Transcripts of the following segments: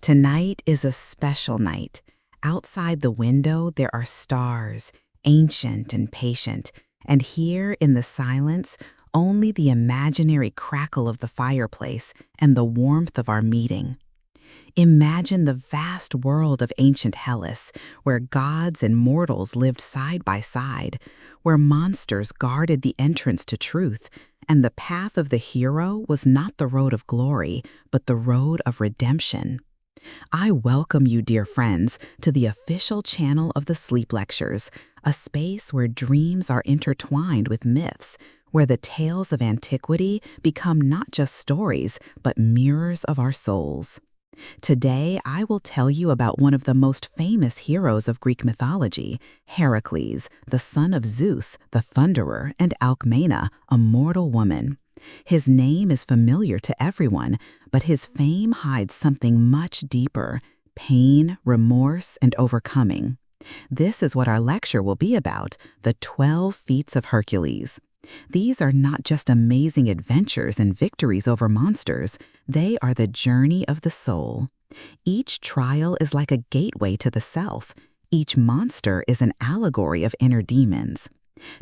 Tonight is a special night. Outside the window, there are stars, ancient and patient, and here in the silence, only the imaginary crackle of the fireplace and the warmth of our meeting. Imagine the vast world of ancient Hellas, where gods and mortals lived side by side, where monsters guarded the entrance to truth, and the path of the hero was not the road of glory, but the road of redemption. I welcome you, dear friends, to the official channel of the Sleep Lectures, a space where dreams are intertwined with myths, where the tales of antiquity become not just stories, but mirrors of our souls. Today, I will tell you about one of the most famous heroes of Greek mythology, Heracles, the son of Zeus, the Thunderer, and Alcmene, a mortal woman. His name is familiar to everyone, but his fame hides something much deeper: pain, remorse, and overcoming. This is what our lecture will be about: the 12 feats of Hercules. These are not just amazing adventures and victories over monsters, they are the journey of the soul. Each trial is like a gateway to the self. Each monster is an allegory of inner demons.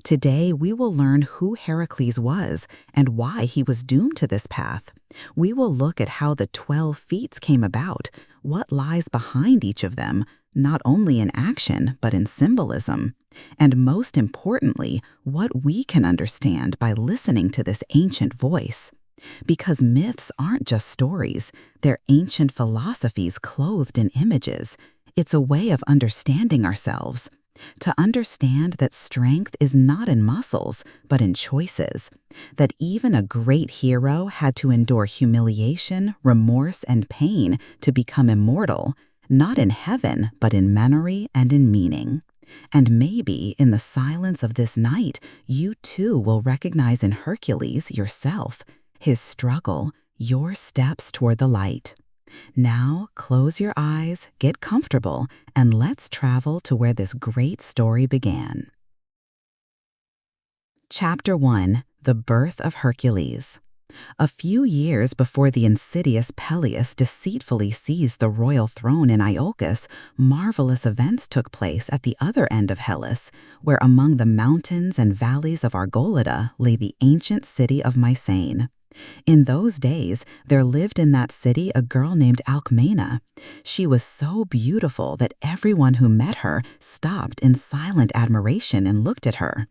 Today, we will learn who Heracles was and why he was doomed to this path. We will look at how the 12 feats came about, what lies behind each of them, not only in action, but in symbolism. And most importantly, what we can understand by listening to this ancient voice. Because myths aren't just stories, they're ancient philosophies clothed in images. It's a way of understanding ourselves. To understand that strength is not in muscles, but in choices. That even a great hero had to endure humiliation, remorse, and pain to become immortal, not in heaven, but in memory and in meaning. And maybe in the silence of this night, you too will recognize in Hercules yourself, his struggle, your steps toward the light. Now, close your eyes, get comfortable, and let's travel to where this great story began. Chapter 1: The Birth of Hercules. A few years before the insidious Peleus deceitfully seized the royal throne in Iolcus, marvelous events took place at the other end of Hellas, where among the mountains and valleys of Argolida lay the ancient city of Mycenae. In those days, there lived in that city a girl named Alcmene. She was so beautiful that everyone who met her stopped in silent admiration and looked at her.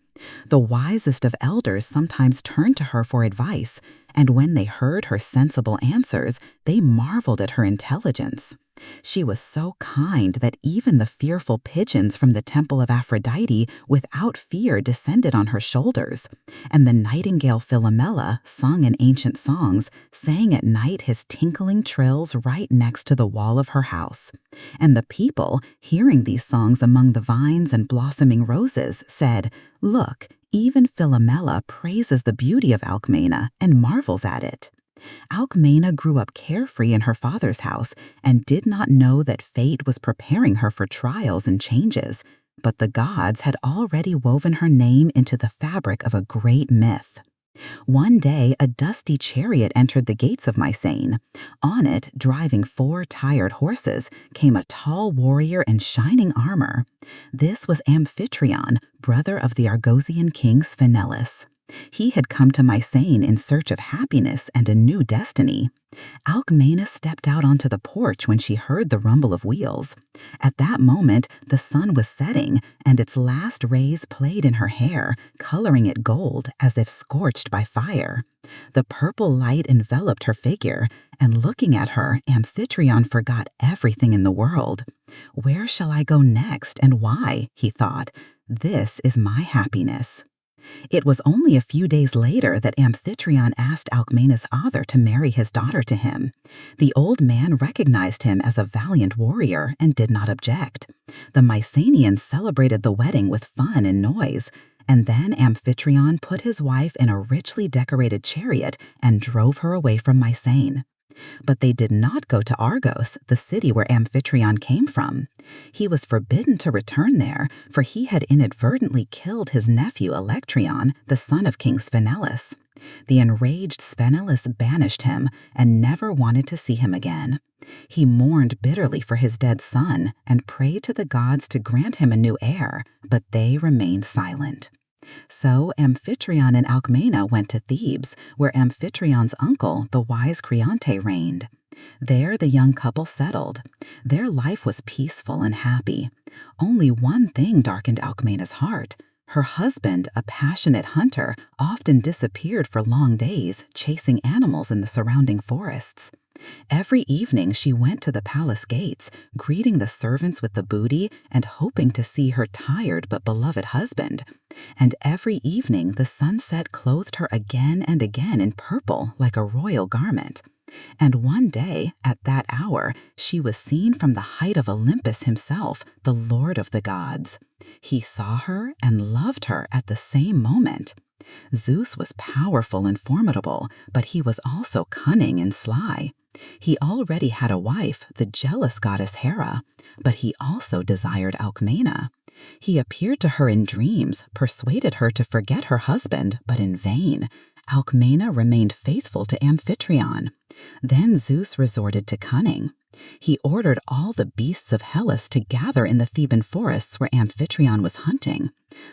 The wisest of elders sometimes turned to her for advice, and when they heard her sensible answers, they marveled at her intelligence. She was so kind that even the fearful pigeons from the temple of Aphrodite without fear descended on her shoulders, and the nightingale Philomela, sung in ancient songs, sang at night his tinkling trills right next to the wall of her house. And the people, hearing these songs among the vines and blossoming roses, said, "Look, even Philomela praises the beauty of Alcmene and marvels at it." Alcmene grew up carefree in her father's house and did not know that fate was preparing her for trials and changes, but the gods had already woven her name into the fabric of a great myth. One day, a dusty chariot entered the gates of Mycenae. On it, driving 4 tired horses, came a tall warrior in shining armor. This was Amphitryon, brother of the Argosian king Sphinelus. He had come to Mycenae in search of happiness and a new destiny. Alcmene stepped out onto the porch when she heard the rumble of wheels. At that moment, the sun was setting, and its last rays played in her hair, coloring it gold as if scorched by fire. The purple light enveloped her figure, and looking at her, Amphitryon forgot everything in the world. "Where shall I go next, and why?" he thought. "This is my happiness." It was only a few days later that Amphitryon asked Alcmene's father to marry his daughter to him. The old man recognized him as a valiant warrior and did not object. The Mycenaeans celebrated the wedding with fun and noise, and then Amphitryon put his wife in a richly decorated chariot and drove her away from Mycenae. But they did not go to Argos, the city where Amphitryon came from. He was forbidden to return there, for he had inadvertently killed his nephew Electryon, the son of King Sphinelus. The enraged Sthenelus banished him and never wanted to see him again. He mourned bitterly for his dead son and prayed to the gods to grant him a new heir, but they remained silent. So Amphitryon and Alcmene went to Thebes, where Amphitryon's uncle, the wise Creonte, reigned. There the young couple settled. Their life was peaceful and happy. Only one thing darkened Alcmene's heart. Her husband, a passionate hunter, often disappeared for long days, chasing animals in the surrounding forests. Every evening she went to the palace gates, greeting the servants with the booty and hoping to see her tired but beloved husband. And every evening the sunset clothed her again and again in purple like a royal garment. And one day, at that hour, she was seen from the height of Olympus himself, the Lord of the gods. He saw her and loved her at the same moment. Zeus was powerful and formidable, but he was also cunning and sly. He already had a wife, the jealous goddess Hera, but he also desired Alcmene. He appeared to her in dreams, persuaded her to forget her husband, but in vain. Alcmene remained faithful to Amphitryon. Then Zeus resorted to cunning. He ordered all the beasts of Hellas to gather in the Theban forests where Amphitryon was hunting.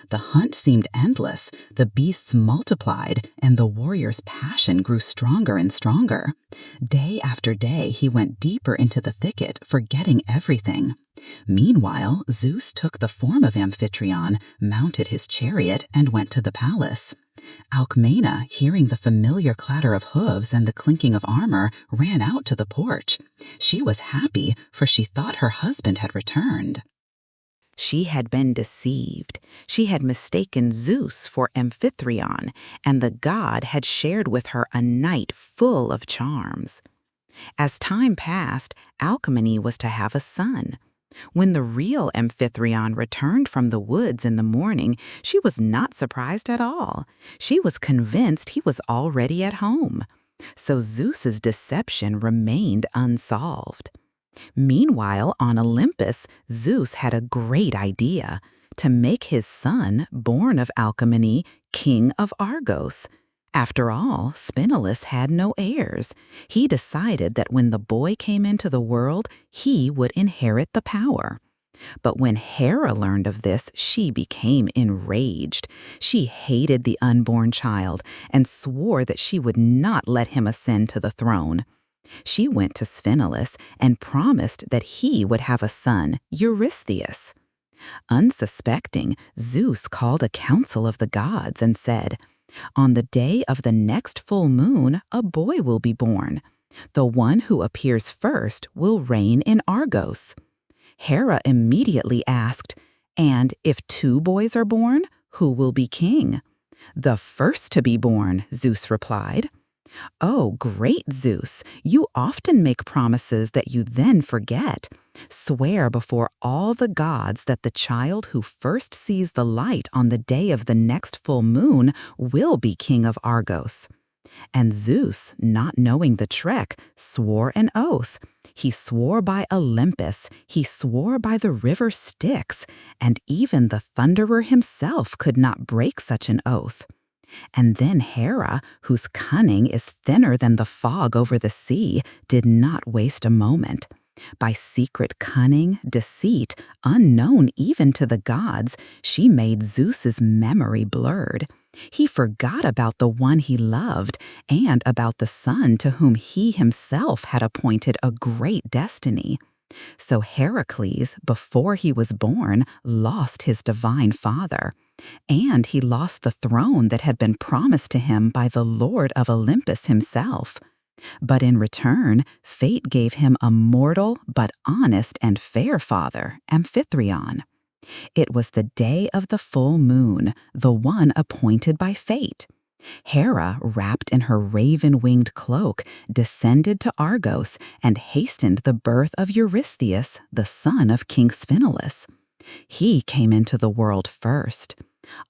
The hunt seemed endless, the beasts multiplied, and the warrior's passion grew stronger and stronger. Day after day he went deeper into the thicket, forgetting everything. Meanwhile, Zeus took the form of Amphitryon, mounted his chariot, and went to the palace. Alcmene, hearing the familiar clatter of hooves and the clinking of armor, ran out to the porch. She was happy, for she thought her husband had returned. She had been deceived. She had mistaken Zeus for Amphitryon, and the god had shared with her a night full of charms. As time passed, Alcmene was to have a son. When the real Amphitryon returned from the woods in the morning, she was not surprised at all. She was convinced he was already at home. So Zeus's deception remained unsolved. Meanwhile, on Olympus, Zeus had a great idea: to make his son, born of Alcmene, king of Argos. After all, Sthenelus had no heirs. He decided that when the boy came into the world, he would inherit the power. But when Hera learned of this, she became enraged. She hated the unborn child and swore that she would not let him ascend to the throne. She went to Sthenelus and promised that he would have a son, Eurystheus. Unsuspecting, Zeus called a council of the gods and said, "On the day of the next full moon, a boy will be born. The one who appears first will reign in Argos." Hera immediately asked, "And if 2 boys are born, who will be king?" "The first to be born," Zeus replied. "Oh, great Zeus, you often make promises that you then forget. Swear before all the gods that the child who first sees the light on the day of the next full moon will be king of Argos." And Zeus, not knowing the trick, swore an oath. He swore by Olympus, he swore by the river Styx, and even the Thunderer himself could not break such an oath. And then Hera, whose cunning is thinner than the fog over the sea, did not waste a moment. By secret cunning, deceit, unknown even to the gods, she made Zeus's memory blurred. He forgot about the one he loved and about the son to whom he himself had appointed a great destiny. So Heracles, before he was born, lost his divine father. And he lost the throne that had been promised to him by the Lord of Olympus himself. But in return, fate gave him a mortal but honest and fair father, Amphitryon. It was the day of the full moon, the one appointed by fate. Hera, wrapped in her raven-winged cloak, descended to Argos and hastened the birth of Eurystheus, the son of King Sthenelus. He came into the world first.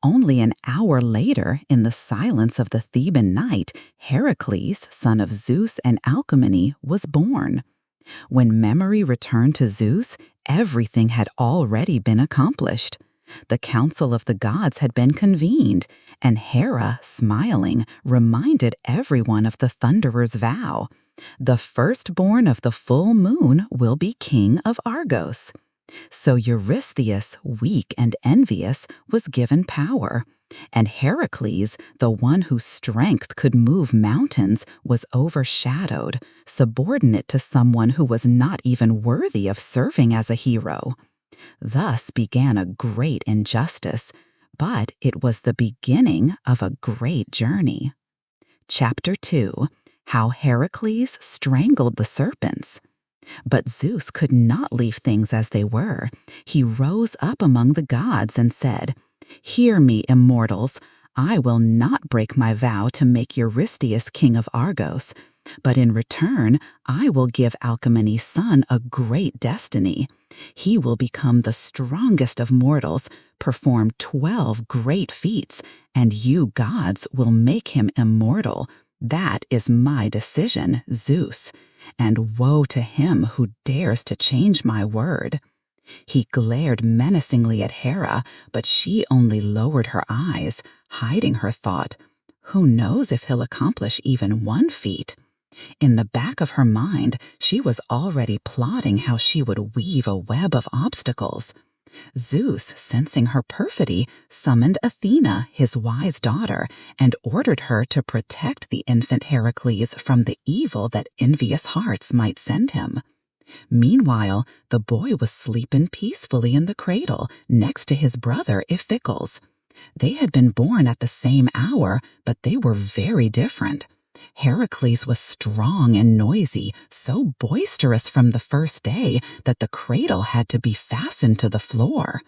Only an hour later, in the silence of the Theban night, Heracles, son of Zeus and Alcmene, was born. When memory returned to Zeus, everything had already been accomplished. The council of the gods had been convened, and Hera, smiling, reminded everyone of the Thunderer's vow. The firstborn of the full moon will be king of Argos. So Eurystheus, weak and envious, was given power, and Heracles, the one whose strength could move mountains, was overshadowed, subordinate to someone who was not even worthy of serving as a hero. Thus began a great injustice, but it was the beginning of a great journey. Chapter 2: How Heracles Strangled the Serpents. But Zeus could not leave things as they were. He rose up among the gods and said, "Hear me, immortals. I will not break my vow to make Eurystheus king of Argos, but in return I will give Alcmene's son a great destiny. He will become the strongest of mortals, perform 12 great feats, and you gods will make him immortal. That is my decision, Zeus. And woe to him who dares to change my word." He glared menacingly at Hera, but she only lowered her eyes, hiding her thought, "Who knows if he'll accomplish even one feat?" In the back of her mind, she was already plotting how she would weave a web of obstacles. Zeus, sensing her perfidy, summoned Athena, his wise daughter, and ordered her to protect the infant Heracles from the evil that envious hearts might send him. Meanwhile, the boy was sleeping peacefully in the cradle next to his brother Iphicles. They had been born at the same hour, but they were very different. Heracles was strong and noisy, so boisterous from the first day that the cradle had to be fastened to the floor.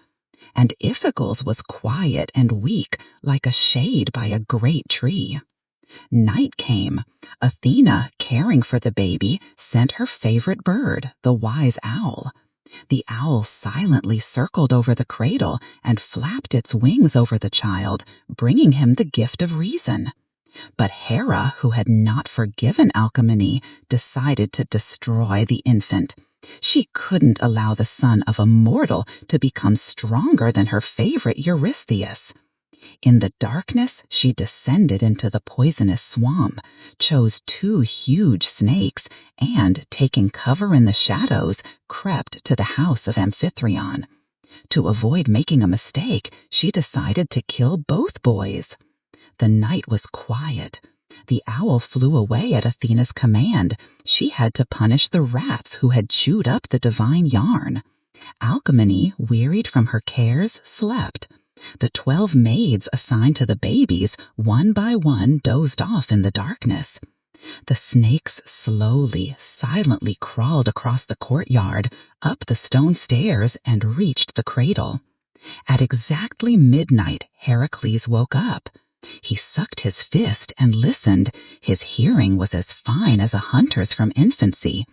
And Iphicles was quiet and weak, like a shade by a great tree. Night came. Athena, caring for the baby, sent her favorite bird, the wise owl. The owl silently circled over the cradle and flapped its wings over the child, bringing him the gift of reason. But Hera, who had not forgiven Alcmene, decided to destroy the infant. She couldn't allow the son of a mortal to become stronger than her favorite Eurystheus. In the darkness, she descended into the poisonous swamp, chose 2 huge snakes, and, taking cover in the shadows, crept to the house of Amphitryon. To avoid making a mistake, she decided to kill both boys. The night was quiet. The owl flew away at Athena's command. She had to punish the rats who had chewed up the divine yarn. Alcmene, wearied from her cares, slept. The 12 maids assigned to the babies, one by one, dozed off in the darkness. The snakes slowly, silently crawled across the courtyard, up the stone stairs, and reached the cradle. At exactly midnight, Heracles woke up. He sucked his fist and listened. His hearing was as fine as a hunter's from infancy.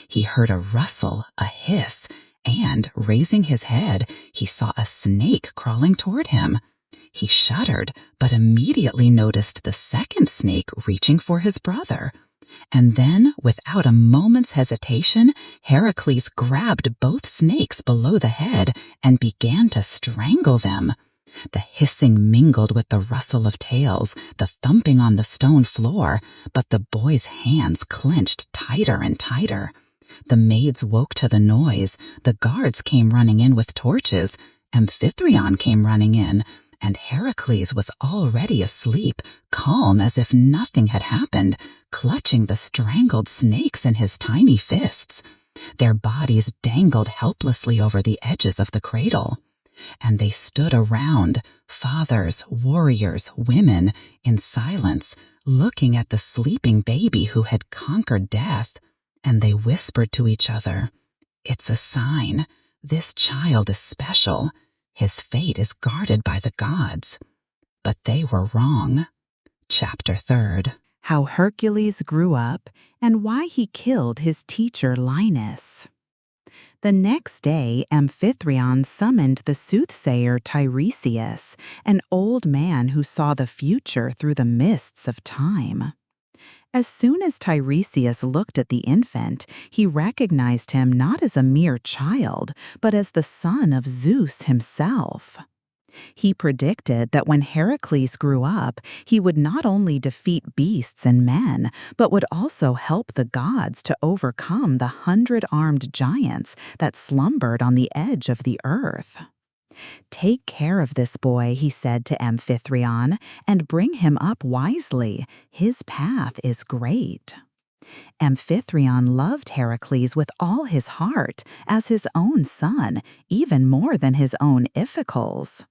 He heard a rustle, a hiss, and, raising his head, he saw a snake crawling toward him. He shuddered, but immediately noticed the second snake reaching for his brother. And then, without a moment's hesitation, Heracles grabbed both snakes below the head and began to strangle them. The hissing mingled with the rustle of tails, the thumping on the stone floor, but the boy's hands clenched tighter and tighter. The maids woke to the noise, the guards came running in with torches, Amphitryon came running in, and Heracles was already asleep, calm as if nothing had happened, clutching the strangled snakes in his tiny fists. Their bodies dangled helplessly over the edges of the cradle. And they stood around, fathers, warriors, women, in silence, looking at the sleeping baby who had conquered death. And they whispered to each other, "It's a sign. This child is special. His fate is guarded by the gods." But they were wrong. Chapter 3: How Hercules grew up and why he killed his teacher Linus. The next day, Amphitryon summoned the soothsayer Tiresias, an old man who saw the future through the mists of time. As soon as Tiresias looked at the infant, he recognized him not as a mere child, but as the son of Zeus himself. He predicted that when Heracles grew up, he would not only defeat beasts and men, but would also help the gods to overcome the 100-armed giants that slumbered on the edge of the earth. "Take care of this boy," he said to Amphitryon, "and bring him up wisely. His path is great." Amphitryon loved Heracles with all his heart, as his own son, even more than his own Iphicles.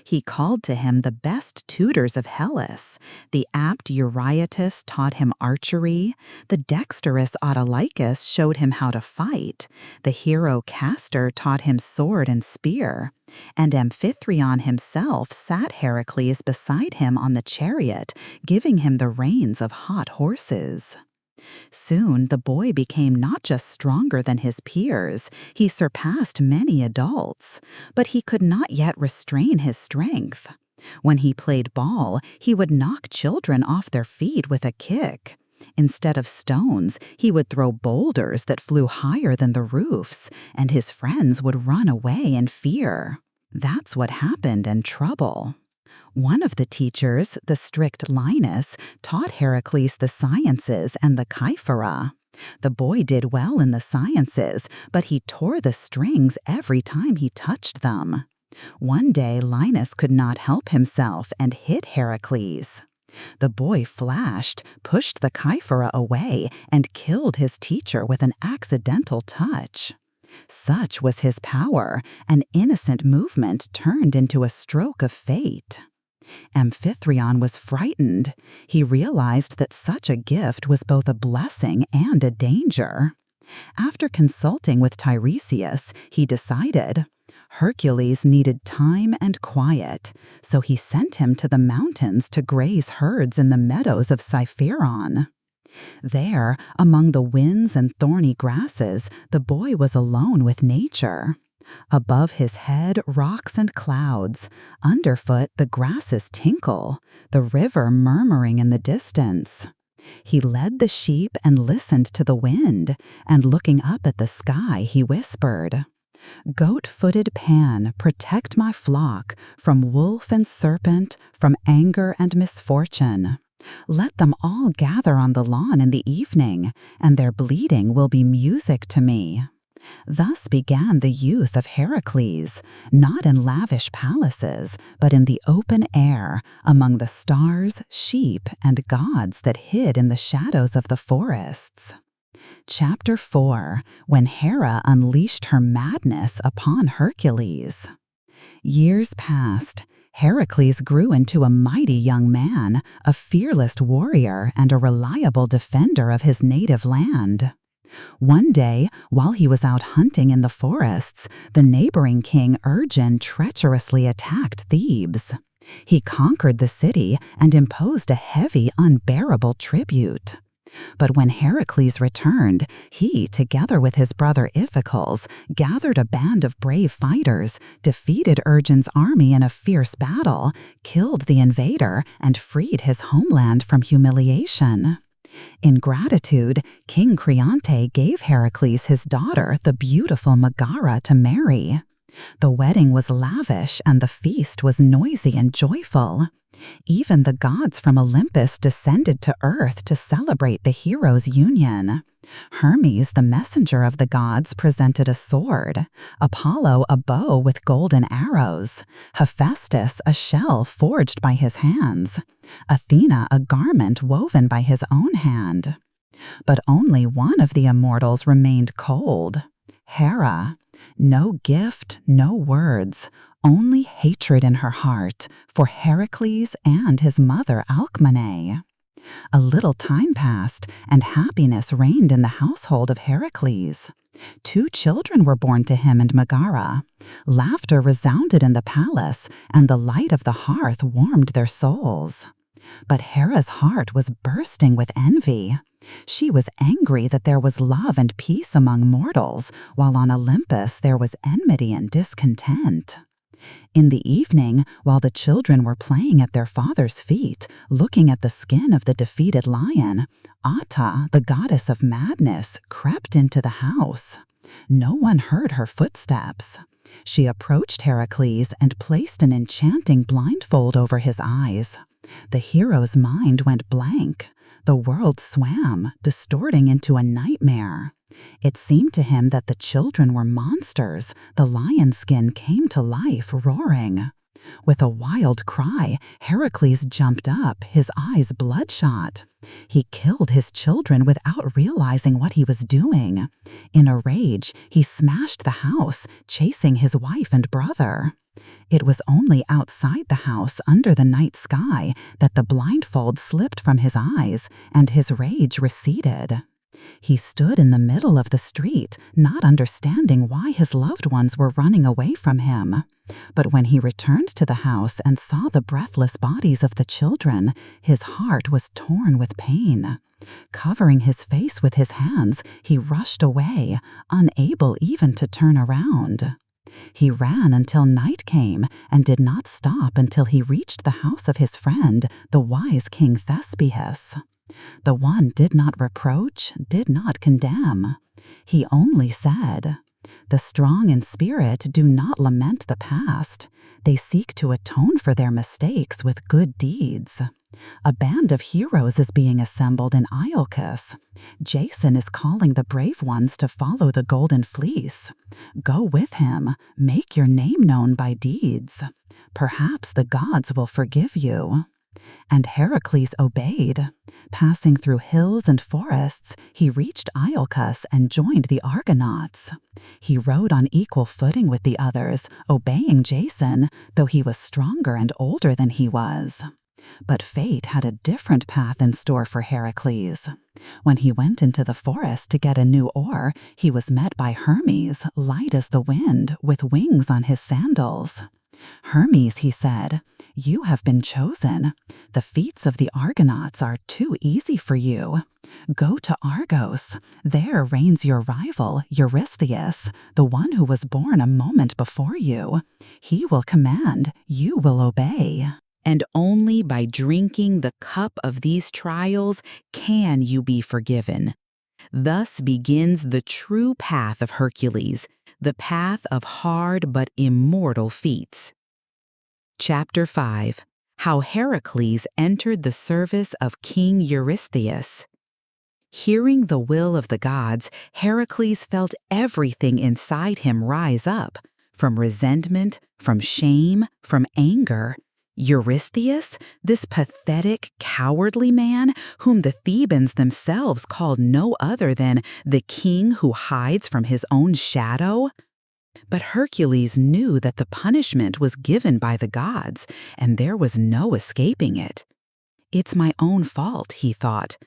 He called to him the best tutors of Hellas. The apt Eurytus taught him archery, the dexterous Autolycus showed him how to fight, the hero Castor taught him sword and spear, and Amphitryon himself sat Heracles beside him on the chariot, giving him the reins of hot horses. Soon the boy became not just stronger than his peers, he surpassed many adults, but he could not yet restrain his strength. When he played ball, he would knock children off their feet with a kick. Instead of stones, he would throw boulders that flew higher than the roofs, and his friends would run away in fear. That's what happened in trouble. One of the teachers, the strict Linus, taught Heracles the sciences and the Kyphera. The boy did well in the sciences, but he tore the strings every time he touched them. One day, Linus could not help himself and hit Heracles. The boy flashed, pushed the Kyphera away, and killed his teacher with an accidental touch. Such was his power, an innocent movement turned into a stroke of fate. Amphitryon was frightened. He realized that such a gift was both a blessing and a danger. After consulting with Tiresias, he decided Hercules needed time and quiet, so he sent him to the mountains to graze herds in the meadows of Cypheron. There, among the winds and thorny grasses, the boy was alone with nature. Above his head, rocks and clouds. Underfoot, the grasses tinkle, the river murmuring in the distance. He led the sheep and listened to the wind, and looking up at the sky, he whispered, "Goat-footed Pan, protect my flock from wolf and serpent, from anger and misfortune. Let them all gather on the lawn in the evening, and their bleating will be music to me." Thus began the youth of Heracles, not in lavish palaces, but in the open air, among the stars, sheep, and gods that hid in the shadows of the forests. Chapter 4, when Hera unleashed her madness upon Hercules. Years passed. Heracles grew into a mighty young man, a fearless warrior, and a reliable defender of his native land. One day, while he was out hunting in the forests, the neighboring king Augean treacherously attacked Thebes. He conquered the city and imposed a heavy, unbearable tribute. But when Heracles returned, he, together with his brother Iphicles, gathered a band of brave fighters, defeated Augean's army in a fierce battle, killed the invader, and freed his homeland from humiliation. In gratitude, King Creonte gave Heracles his daughter, the beautiful Megara, to marry. The wedding was lavish and the feast was noisy and joyful. Even the gods from Olympus descended to earth to celebrate the heroes' union. Hermes, the messenger of the gods, presented a sword, Apollo a bow with golden arrows, Hephaestus a shell forged by his hands, Athena a garment woven by his own hand. But only one of the immortals remained cold, Hera. No gift, no words, only hatred in her heart for Heracles and his mother Alcmene. A little time passed, and happiness reigned in the household of Heracles. 2 children were born to him and Megara. Laughter resounded in the palace, and the light of the hearth warmed their souls. But Hera's heart was bursting with envy. She was angry that there was love and peace among mortals, while on Olympus there was enmity and discontent. In the evening, while the children were playing at their father's feet, looking at the skin of the defeated lion, Ata, the goddess of madness, crept into the house. No one heard her footsteps. She approached Heracles and placed an enchanting blindfold over his eyes. The hero's mind went blank. The world swam, distorting into a nightmare. It seemed to him that the children were monsters. The lion skin came to life, roaring. With a wild cry, Heracles jumped up, his eyes bloodshot. He killed his children without realizing what he was doing. In a rage, he smashed the house, chasing his wife and brother. It was only outside the house, under the night sky, that the blindfold slipped from his eyes and his rage receded. He stood in the middle of the street, not understanding why his loved ones were running away from him. But when he returned to the house and saw the breathless bodies of the children, his heart was torn with pain. Covering his face with his hands, he rushed away, unable even to turn around. He ran until night came and did not stop until he reached the house of his friend, the wise King Thespius. The one did not reproach, did not condemn. He only said, "The strong in spirit do not lament the past. They seek to atone for their mistakes with good deeds. A band of heroes is being assembled in Iolcus. Jason is calling the brave ones to follow the Golden Fleece. Go with him, make your name known by deeds. Perhaps the gods will forgive you." And Heracles obeyed. Passing through hills and forests, he reached Iolcus and joined the Argonauts. He rode on equal footing with the others, obeying Jason, though he was stronger and older than he was. But fate had a different path in store for Heracles. When he went into the forest to get a new oar, he was met by Hermes, light as the wind, with wings on his sandals. "Hermes," he said, "you have been chosen. The feats of the Argonauts are too easy for you. Go to Argos. There reigns your rival, Eurystheus, the one who was born a moment before you. He will command, you will obey. And only by drinking the cup of these trials can you be forgiven." Thus begins the true path of Hercules, the path of hard but immortal feats. Chapter 5. How Heracles entered the service of King Eurystheus. Hearing the will of the gods, Heracles felt everything inside him rise up, from resentment, from shame, from anger. Eurystheus, this pathetic, cowardly man, whom the Thebans themselves called no other than the king who hides from his own shadow? But Hercules knew that the punishment was given by the gods, and there was no escaping it. "It's my own fault," he thought.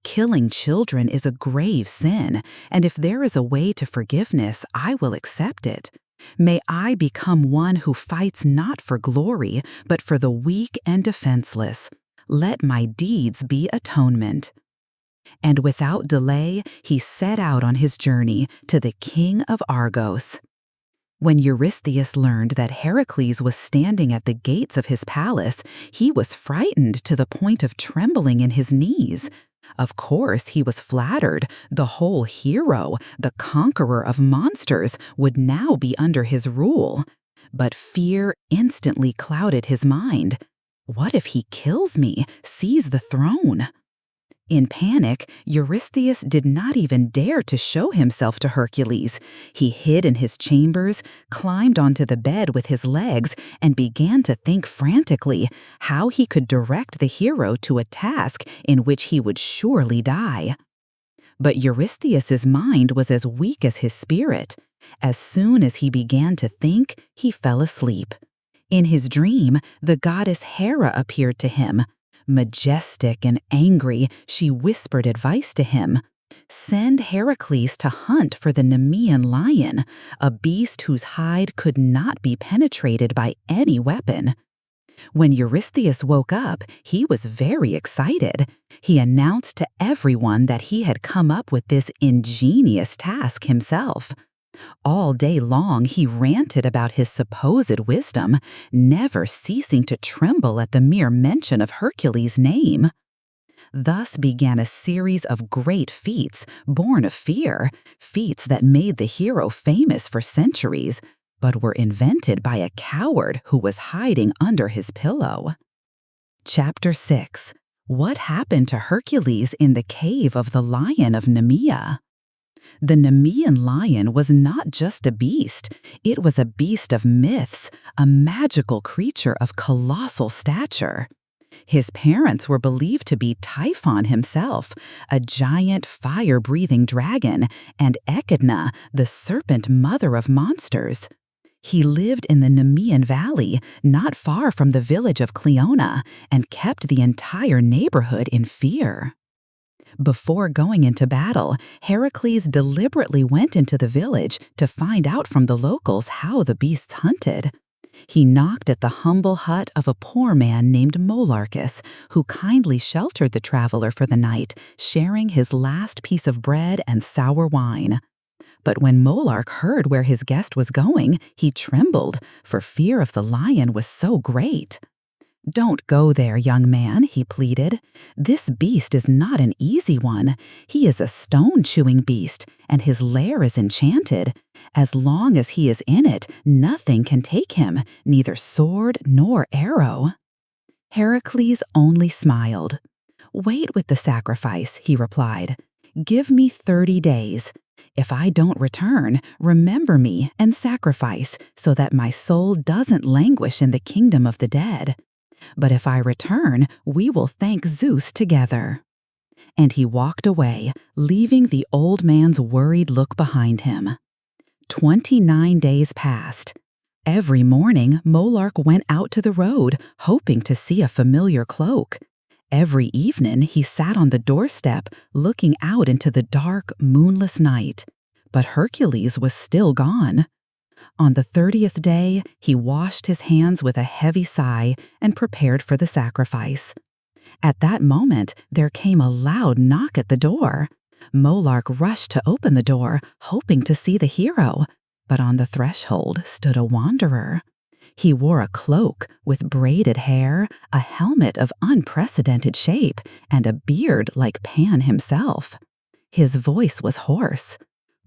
"Killing children is a grave sin, and if there is a way to forgiveness, I will accept it. May I become one who fights not for glory, but for the weak and defenseless. Let my deeds be atonement." And without delay, he set out on his journey to the king of Argos. When Eurystheus learned that Heracles was standing at the gates of his palace, he was frightened to the point of trembling in his knees. Of course, he was flattered. The whole hero, the conqueror of monsters, would now be under his rule. But fear instantly clouded his mind. What if he kills me, seize the throne? In panic, Eurystheus did not even dare to show himself to Hercules. He hid in his chambers, climbed onto the bed with his legs, and began to think frantically how he could direct the hero to a task in which he would surely die. But Eurystheus's mind was as weak as his spirit. As soon as he began to think, he fell asleep. In his dream, the goddess Hera appeared to him. Majestic and angry, she whispered advice to him. "Send Heracles to hunt for the Nemean Lion, a beast whose hide could not be penetrated by any weapon." When Eurystheus woke up, he was very excited. He announced to everyone that he had come up with this ingenious task himself. All day long he ranted about his supposed wisdom, never ceasing to tremble at the mere mention of Hercules' name. Thus began a series of great feats, born of fear, feats that made the hero famous for centuries. but were invented by a coward who was hiding under his pillow. Chapter 6. What happened to Hercules in the cave of the Lion of Nemea? The Nemean lion was not just a beast, it was a beast of myths, a magical creature of colossal stature. His parents were believed to be Typhon himself, a giant fire-breathing dragon, and Echidna, the serpent mother of monsters. He lived in the Nemean Valley, not far from the village of Cleona, and kept the entire neighborhood in fear. Before going into battle, Heracles deliberately went into the village to find out from the locals how the beasts hunted. He knocked at the humble hut of a poor man named Molarcus, who kindly sheltered the traveler for the night, sharing his last piece of bread and sour wine. But when Molarc heard where his guest was going, he trembled, for fear of the lion was so great. "Don't go there, young man," he pleaded. "This beast is not an easy one. He is a stone-chewing beast, and his lair is enchanted. As long as he is in it, nothing can take him, neither sword nor arrow." Heracles only smiled. "Wait with the sacrifice," he replied. "Give me 30 days. If I don't return, remember me and sacrifice, so that my soul doesn't languish in the kingdom of the dead. But if I return, we will thank Zeus together." And he walked away, leaving the old man's worried look behind him. 29 days passed. Every morning, Molarc went out to the road, hoping to see a familiar cloak. Every evening, he sat on the doorstep, looking out into the dark, moonless night. But Hercules was still gone. On the 30th day, he washed his hands with a heavy sigh and prepared for the sacrifice. At that moment, there came a loud knock at the door. Molarc rushed to open the door, hoping to see the hero, but on the threshold stood a wanderer. He wore a cloak with braided hair, a helmet of unprecedented shape, and a beard like Pan himself. His voice was hoarse.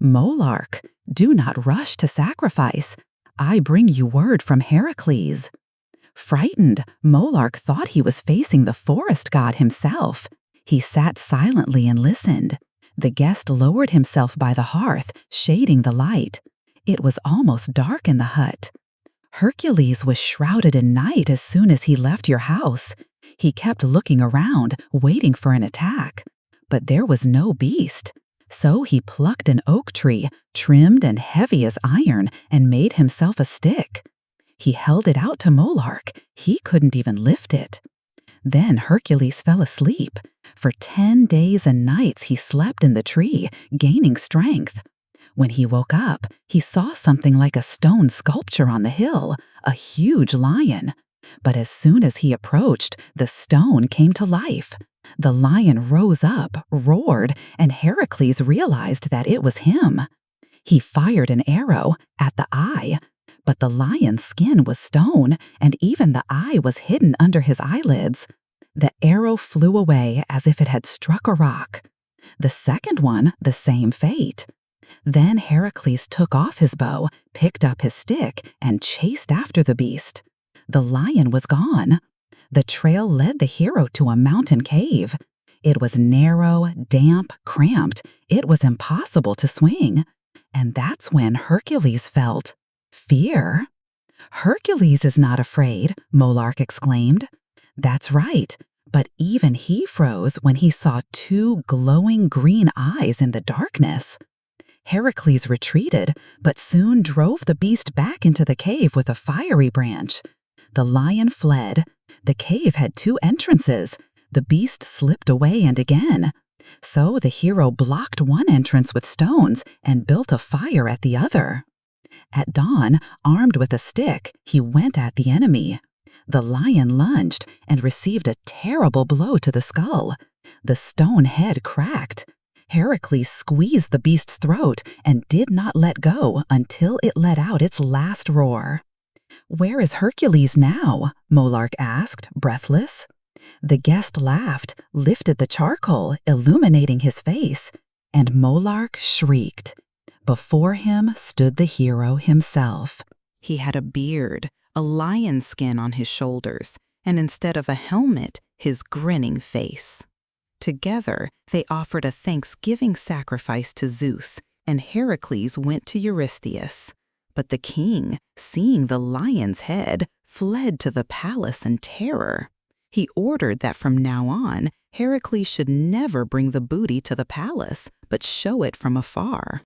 "Molarc, do not rush to sacrifice. I bring you word from Heracles." Frightened, Molarc thought he was facing the forest god himself. He sat silently and listened. The guest lowered himself by the hearth, shading the light. It was almost dark in the hut. "Hercules was shrouded in night as soon as he left your house. He kept looking around, waiting for an attack. But there was no beast. So he plucked an oak tree, trimmed and heavy as iron, and made himself a stick. He held it out to Molarc. He couldn't even lift it. Then Hercules fell asleep. For 10 days and nights he slept in the tree, gaining strength. When he woke up, he saw something like a stone sculpture on the hill, a huge lion. But as soon as he approached, the stone came to life. The lion rose up, roared, and Heracles realized that it was him. He fired an arrow at the eye, but the lion's skin was stone, and even the eye was hidden under his eyelids. The arrow flew away as if it had struck a rock. The second one, the same fate. Then Heracles took off his bow, picked up his stick, and chased after the beast. The lion was gone. The trail led the hero to a mountain cave. It was narrow, damp, cramped. It was impossible to swing. And that's when Hercules felt fear. "Hercules is not afraid," Molarc exclaimed. That's right, but even he froze when he saw 2 glowing green eyes in the darkness. Heracles retreated, but soon drove the beast back into the cave with a fiery branch. The lion fled. The cave had 2 entrances. The beast slipped away and again. So the hero blocked one entrance with stones and built a fire at the other. At dawn, armed with a stick, he went at the enemy. The lion lunged and received a terrible blow to the skull. The stone head cracked. Heracles squeezed the beast's throat and did not let go until it let out its last roar. "Where is Hercules now?" Molarc asked, breathless. The guest laughed, lifted the charcoal, illuminating his face, and Molarc shrieked. Before him stood the hero himself. He had a beard, a lion skin on his shoulders, and instead of a helmet, his grinning face. Together, they offered a thanksgiving sacrifice to Zeus, and Heracles went to Eurystheus. But the king, seeing the lion's head, fled to the palace in terror. He ordered that from now on, Heracles should never bring the booty to the palace, but show it from afar.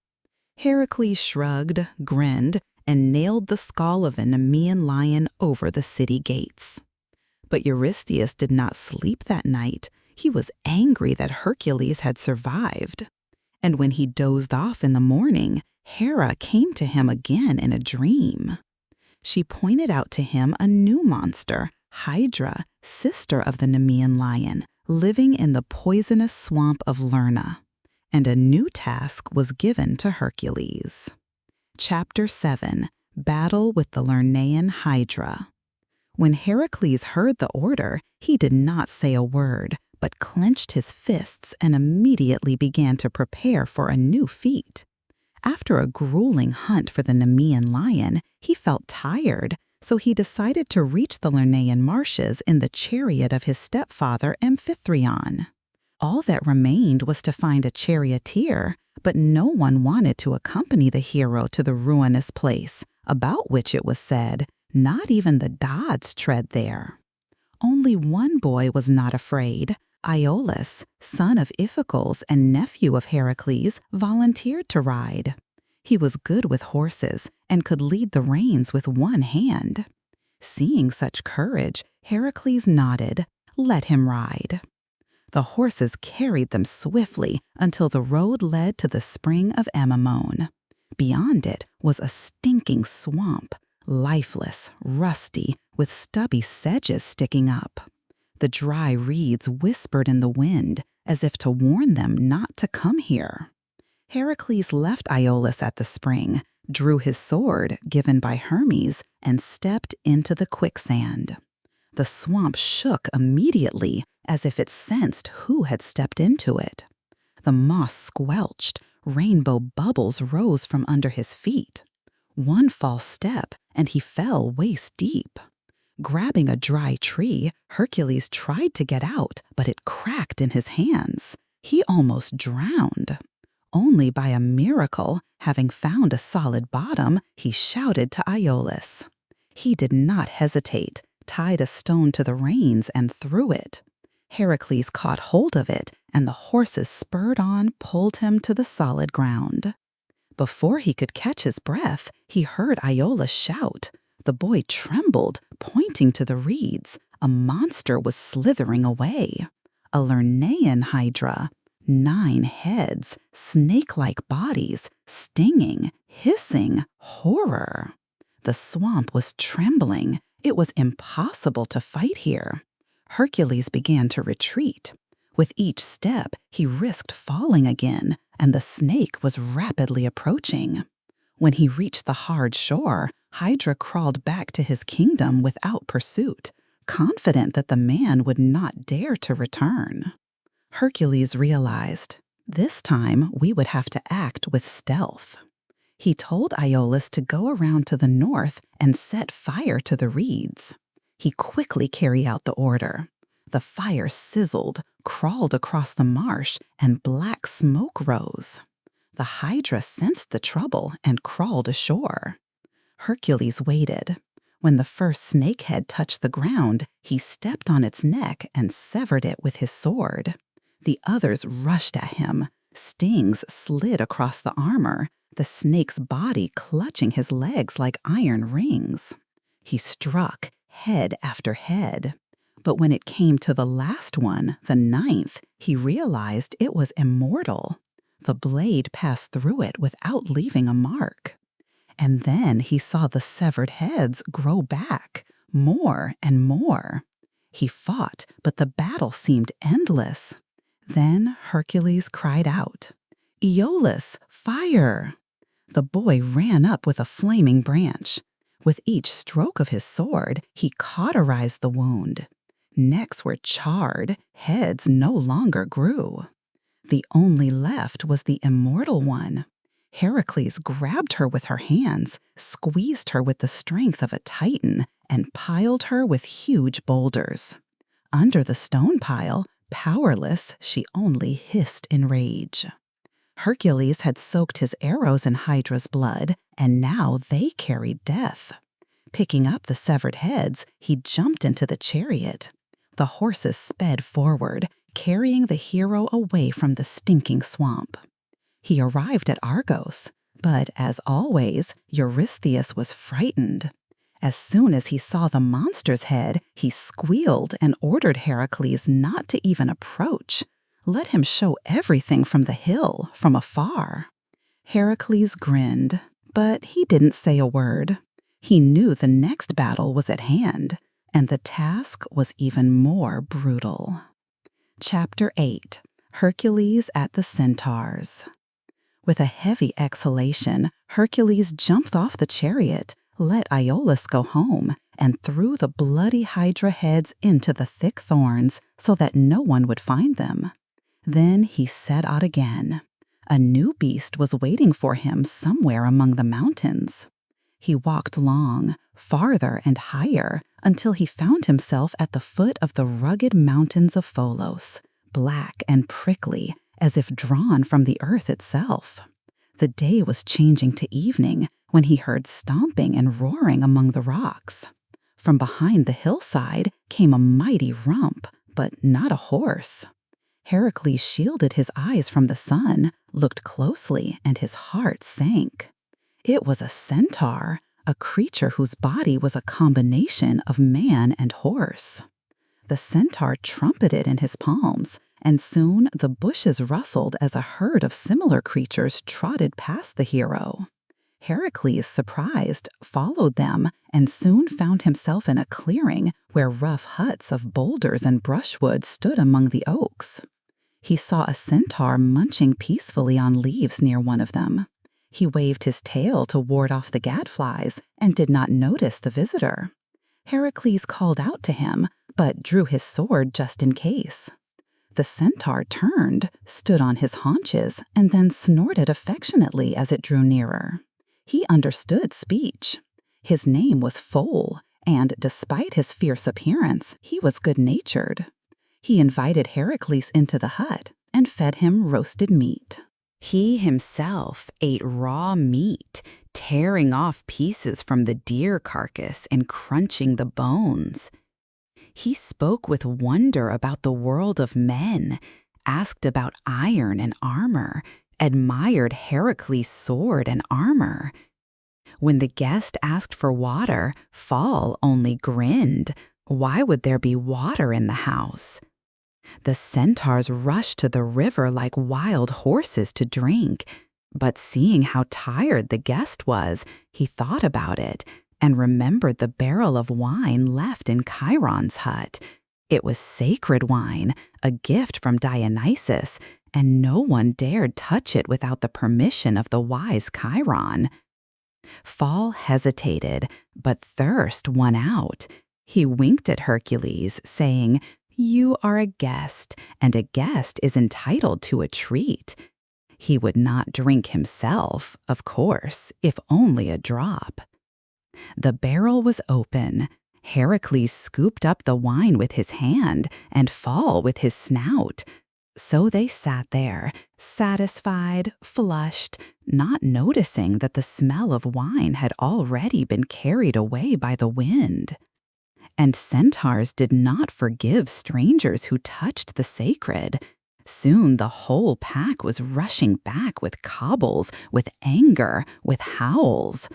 Heracles shrugged, grinned, and nailed the skull of a Nemean lion over the city gates. But Eurystheus did not sleep that night. He was angry that Hercules had survived. And when he dozed off in the morning, Hera came to him again in a dream. She pointed out to him a new monster, Hydra, sister of the Nemean Lion, living in the poisonous swamp of Lerna. And a new task was given to Hercules. Chapter 7. Battle with the Lernaean Hydra. When Heracles heard the order, he did not say a word, but clenched his fists and immediately began to prepare for a new feat. After a grueling hunt for the Nemean lion, he felt tired, so he decided to reach the Lernaean marshes in the chariot of his stepfather Amphitryon. All that remained was to find a charioteer, but no one wanted to accompany the hero to the ruinous place, about which it was said, "Not even the gods tread there." Only one boy was not afraid. Iolaus, son of Iphicles and nephew of Heracles, volunteered to ride. He was good with horses and could lead the reins with one hand. Seeing such courage, Heracles nodded, "Let him ride." The horses carried them swiftly until the road led to the spring of Anemone. Beyond it was a stinking swamp, lifeless, rusty, with stubby sedges sticking up. The dry reeds whispered in the wind, as if to warn them not to come here. Heracles left Iolaus at the spring, drew his sword, given by Hermes, and stepped into the quicksand. The swamp shook immediately, as if it sensed who had stepped into it. The moss squelched, rainbow bubbles rose from under his feet. One false step, and he fell waist deep. Grabbing a dry tree, Hercules tried to get out, but it cracked in his hands. He almost drowned. Only by a miracle, having found a solid bottom, he shouted to Iolaus. He did not hesitate, tied a stone to the reins and threw it. Heracles caught hold of it, and the horses spurred on, pulled him to the solid ground. Before he could catch his breath, he heard Iolaus shout. The boy trembled, pointing to the reeds. A monster was slithering away. A Lernaean Hydra. 9 heads, snake-like bodies, stinging, hissing, horror. The swamp was trembling. It was impossible to fight here. Hercules began to retreat. With each step, he risked falling again, and the snake was rapidly approaching. When he reached the hard shore, Hydra crawled back to his kingdom without pursuit, confident that the man would not dare to return. Hercules realized, this time we would have to act with stealth. He told Iolaus to go around to the north and set fire to the reeds. He quickly carried out the order. The fire sizzled, crawled across the marsh, and black smoke rose. The Hydra sensed the trouble and crawled ashore. Hercules waited. When the first snakehead touched the ground, he stepped on its neck and severed it with his sword. The others rushed at him. Stings slid across the armor, the snake's body clutching his legs like iron rings. He struck, head after head. But when it came to the last one, the 9th, he realized it was immortal. The blade passed through it without leaving a mark. And then he saw the severed heads grow back, more and more. He fought, but the battle seemed endless. Then Hercules cried out, "Iolaus, fire!" The boy ran up with a flaming branch. With each stroke of his sword, he cauterized the wound. Necks were charred, heads no longer grew. The only left was the immortal one. Heracles grabbed her with her hands, squeezed her with the strength of a titan, and piled her with huge boulders. Under the stone pile, powerless, she only hissed in rage. Hercules had soaked his arrows in Hydra's blood, and now they carried death. Picking up the severed heads, he jumped into the chariot. The horses sped forward, carrying the hero away from the stinking swamp. He arrived at Argos, but as always, Eurystheus was frightened. As soon as he saw the monster's head, he squealed and ordered Heracles not to even approach. Let him show everything from the hill, from afar. Heracles grinned, but he didn't say a word. He knew the next battle was at hand, and the task was even more brutal. Chapter 8. Hercules at the Centaurs. With a heavy exhalation, Hercules jumped off the chariot, let Iolaus go home, and threw the bloody Hydra heads into the thick thorns so that no one would find them. Then he set out again. A new beast was waiting for him somewhere among the mountains. He walked long, farther and higher, until he found himself at the foot of the rugged mountains of Pholos, black and prickly, as if drawn from the earth itself. The day was changing to evening when he heard stomping and roaring among the rocks. From behind the hillside came a mighty rump, but not a horse. Heracles shielded his eyes from the sun, looked closely, and his heart sank. It was a centaur, a creature whose body was a combination of man and horse. The centaur trumpeted in his palms, and soon the bushes rustled as a herd of similar creatures trotted past the hero. Heracles, surprised, followed them and soon found himself in a clearing where rough huts of boulders and brushwood stood among the oaks. He saw a centaur munching peacefully on leaves near one of them. He waved his tail to ward off the gadflies and did not notice the visitor. Heracles called out to him, but drew his sword just in case. The centaur turned, stood on his haunches, and then snorted affectionately as it drew nearer. He understood speech. His name was Foal, and despite his fierce appearance, he was good-natured. He invited Heracles into the hut and fed him roasted meat. He himself ate raw meat, tearing off pieces from the deer carcass and crunching the bones. He spoke with wonder about the world of men, asked about iron and armor, admired Heracles' sword and armor. When the guest asked for water, Fall only grinned. Why would there be water in the house? The centaurs rushed to the river like wild horses to drink, but seeing how tired the guest was, he thought about it and remembered the barrel of wine left in Chiron's hut. It was sacred wine, a gift from Dionysus, and no one dared touch it without the permission of the wise Chiron. Fall hesitated, but thirst won out. He winked at Hercules, saying, "You are a guest, and a guest is entitled to a treat." He would not drink himself, of course, if only a drop. The barrel was open. Heracles scooped up the wine with his hand and Fall with his snout. So they sat there, satisfied, flushed, not noticing that the smell of wine had already been carried away by the wind. And centaurs did not forgive strangers who touched the sacred. Soon the whole pack was rushing back with cobbles, with anger, with howls.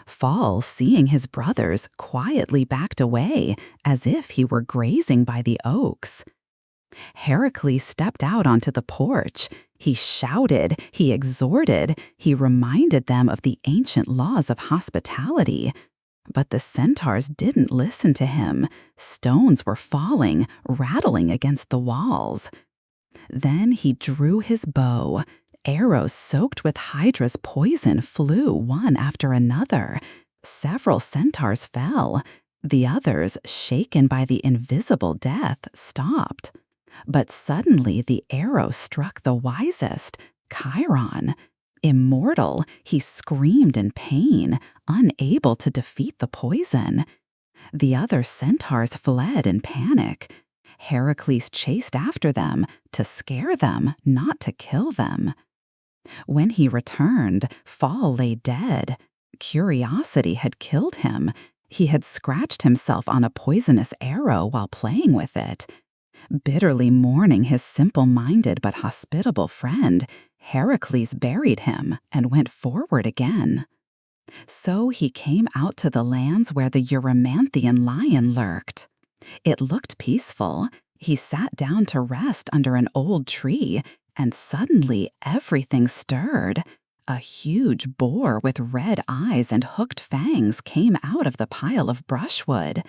Fall, seeing his brothers, quietly backed away, as if he were grazing by the oaks. Heracles stepped out onto the porch. He shouted, he exhorted, he reminded them of the ancient laws of hospitality. But the centaurs didn't listen to him. Stones were falling, rattling against the walls. Then he drew his bow. Arrows soaked with Hydra's poison flew one after another. Several centaurs fell. The others, shaken by the invisible death, stopped. But suddenly the arrow struck the wisest, Chiron. Immortal, he screamed in pain, unable to defeat the poison. The other centaurs fled in panic. Heracles chased after them to scare them, not to kill them. When he returned, Fall lay dead. Curiosity had killed him. He had scratched himself on a poisonous arrow while playing with it. Bitterly mourning his simple-minded but hospitable friend, Heracles buried him and went forward again. So he came out to the lands where the Nemean Lion lurked. It looked peaceful. He sat down to rest under an old tree, and suddenly everything stirred. A huge boar with red eyes and hooked fangs came out of the pile of brushwood.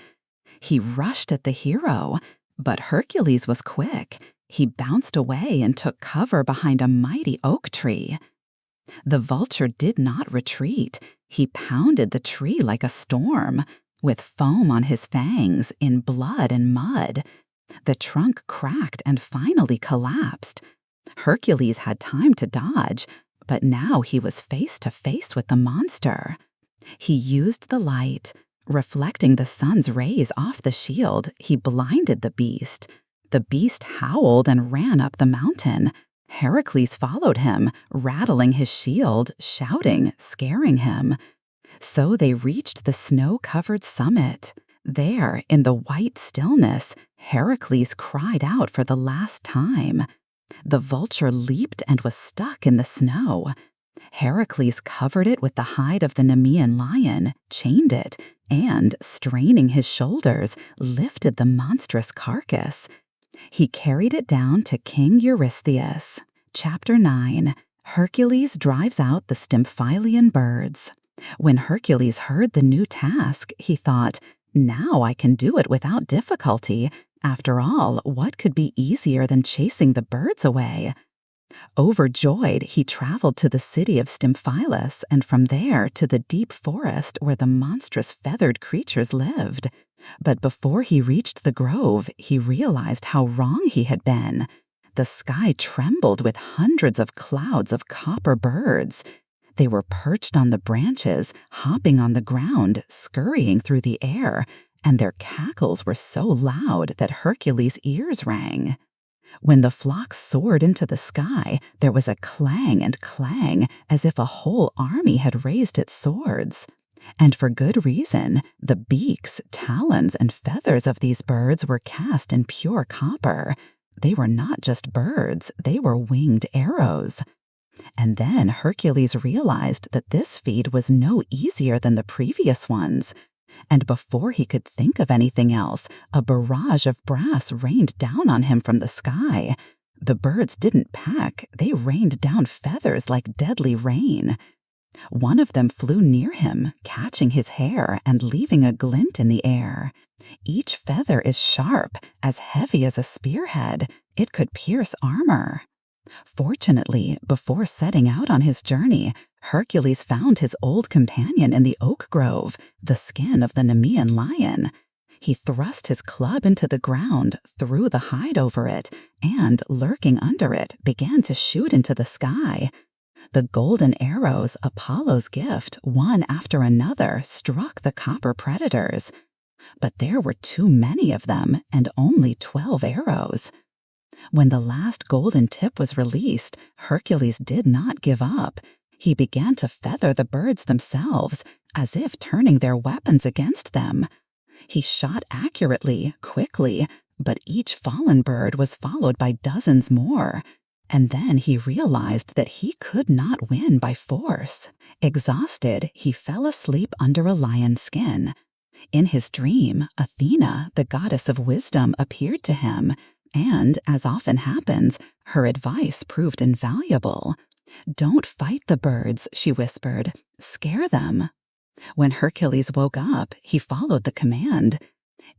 He rushed at the hero, but Hercules was quick. He bounced away and took cover behind a mighty oak tree. The vulture did not retreat. He pounded the tree like a storm. With foam on his fangs, in blood and mud, the trunk cracked and finally collapsed. Hercules had time to dodge, but now he was face to face with the monster. He used the light. Reflecting the sun's rays off the shield, he blinded the beast. The beast howled and ran up the mountain. Heracles followed him, rattling his shield, shouting, scaring him. So they reached the snow-covered summit. There, in the white stillness, Heracles cried out for the last time. The vulture leaped and was stuck in the snow. Heracles covered it with the hide of the Nemean Lion, chained it, and, straining his shoulders, lifted the monstrous carcass. He carried it down to King Eurystheus. Chapter 9. Hercules drives out the Stymphalian birds. When Hercules heard the new task, he thought, "Now I can do it without difficulty. After all, what could be easier than chasing the birds away?" Overjoyed, he traveled to the city of Stymphalus and from there to the deep forest where the monstrous feathered creatures lived. But before he reached the grove, he realized how wrong he had been. The sky trembled with hundreds of clouds of copper birds. They were perched on the branches, hopping on the ground, scurrying through the air, and their cackles were so loud that Hercules' ears rang. When the flock soared into the sky, there was a clang and clang, as if a whole army had raised its swords. And for good reason. The beaks, talons, and feathers of these birds were cast in pure copper. They were not just birds, they were winged arrows. And then Hercules realized that this feat was no easier than the previous ones. And before he could think of anything else, a barrage of brass rained down on him from the sky. The birds didn't peck, they rained down feathers like deadly rain. One of them flew near him, catching his hair and leaving a glint in the air. Each feather is sharp, as heavy as a spearhead. It could pierce armor. Fortunately, before setting out on his journey, Hercules found his old companion in the oak grove, the skin of the Nemean Lion. He thrust his club into the ground, threw the hide over it, and, lurking under it, began to shoot into the sky. The golden arrows, Apollo's gift, one after another, struck the copper predators. But there were too many of them, and only 12 arrows. When the last golden tip was released, Hercules did not give up. He began to feather the birds themselves, as if turning their weapons against them. He shot accurately, quickly, but each fallen bird was followed by dozens more. And then he realized that he could not win by force. Exhausted, he fell asleep under a lion's skin. In his dream, Athena, the goddess of wisdom, appeared to him, and, as often happens, her advice proved invaluable. "Don't fight the birds," she whispered. "Scare them." When Hercules woke up, he followed the command.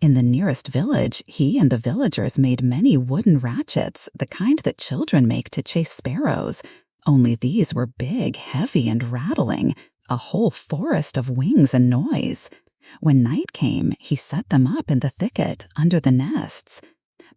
In the nearest village, he and the villagers made many wooden ratchets, the kind that children make to chase sparrows. Only these were big, heavy, and rattling, a whole forest of wings and noise. When night came, he set them up in the thicket, under the nests.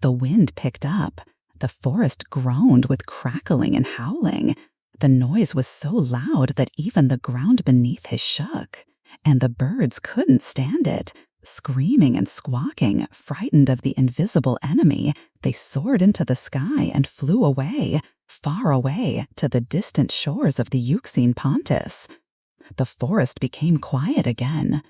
The wind picked up. The forest groaned with crackling and howling. The noise was so loud that even the ground beneath it shook, and the birds couldn't stand it. Screaming and squawking, frightened of the invisible enemy, they soared into the sky and flew away, far away, to the distant shores of the Euxine Pontus. The forest became quiet again.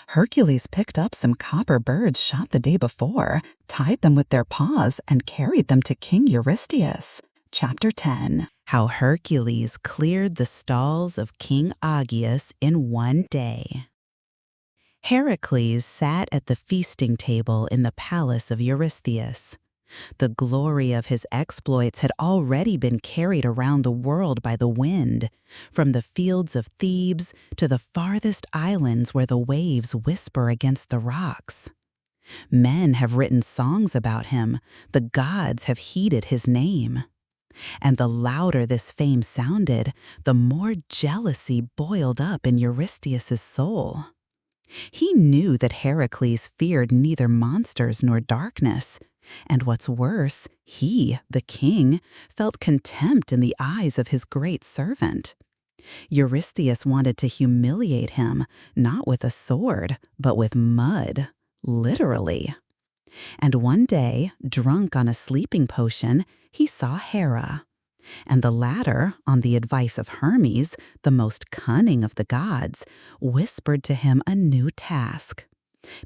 Hercules picked up some copper birds shot the day before, tied them with their paws, and carried them to King Eurystheus. Chapter 10. How Hercules cleared the stalls of King Augean in one day. Heracles sat at the feasting table in the palace of Eurystheus. The glory of his exploits had already been carried around the world by the wind, from the fields of Thebes to the farthest islands where the waves whisper against the rocks. Men have written songs about him, the gods have heeded his name. And the louder this fame sounded, the more jealousy boiled up in Eurystheus' soul. He knew that Heracles feared neither monsters nor darkness, and what's worse, he, the king, felt contempt in the eyes of his great servant. Eurystheus wanted to humiliate him, not with a sword, but with mud, literally. And one day, drunk on a sleeping potion, he saw Hera. And the latter, on the advice of Hermes, the most cunning of the gods, whispered to him a new task: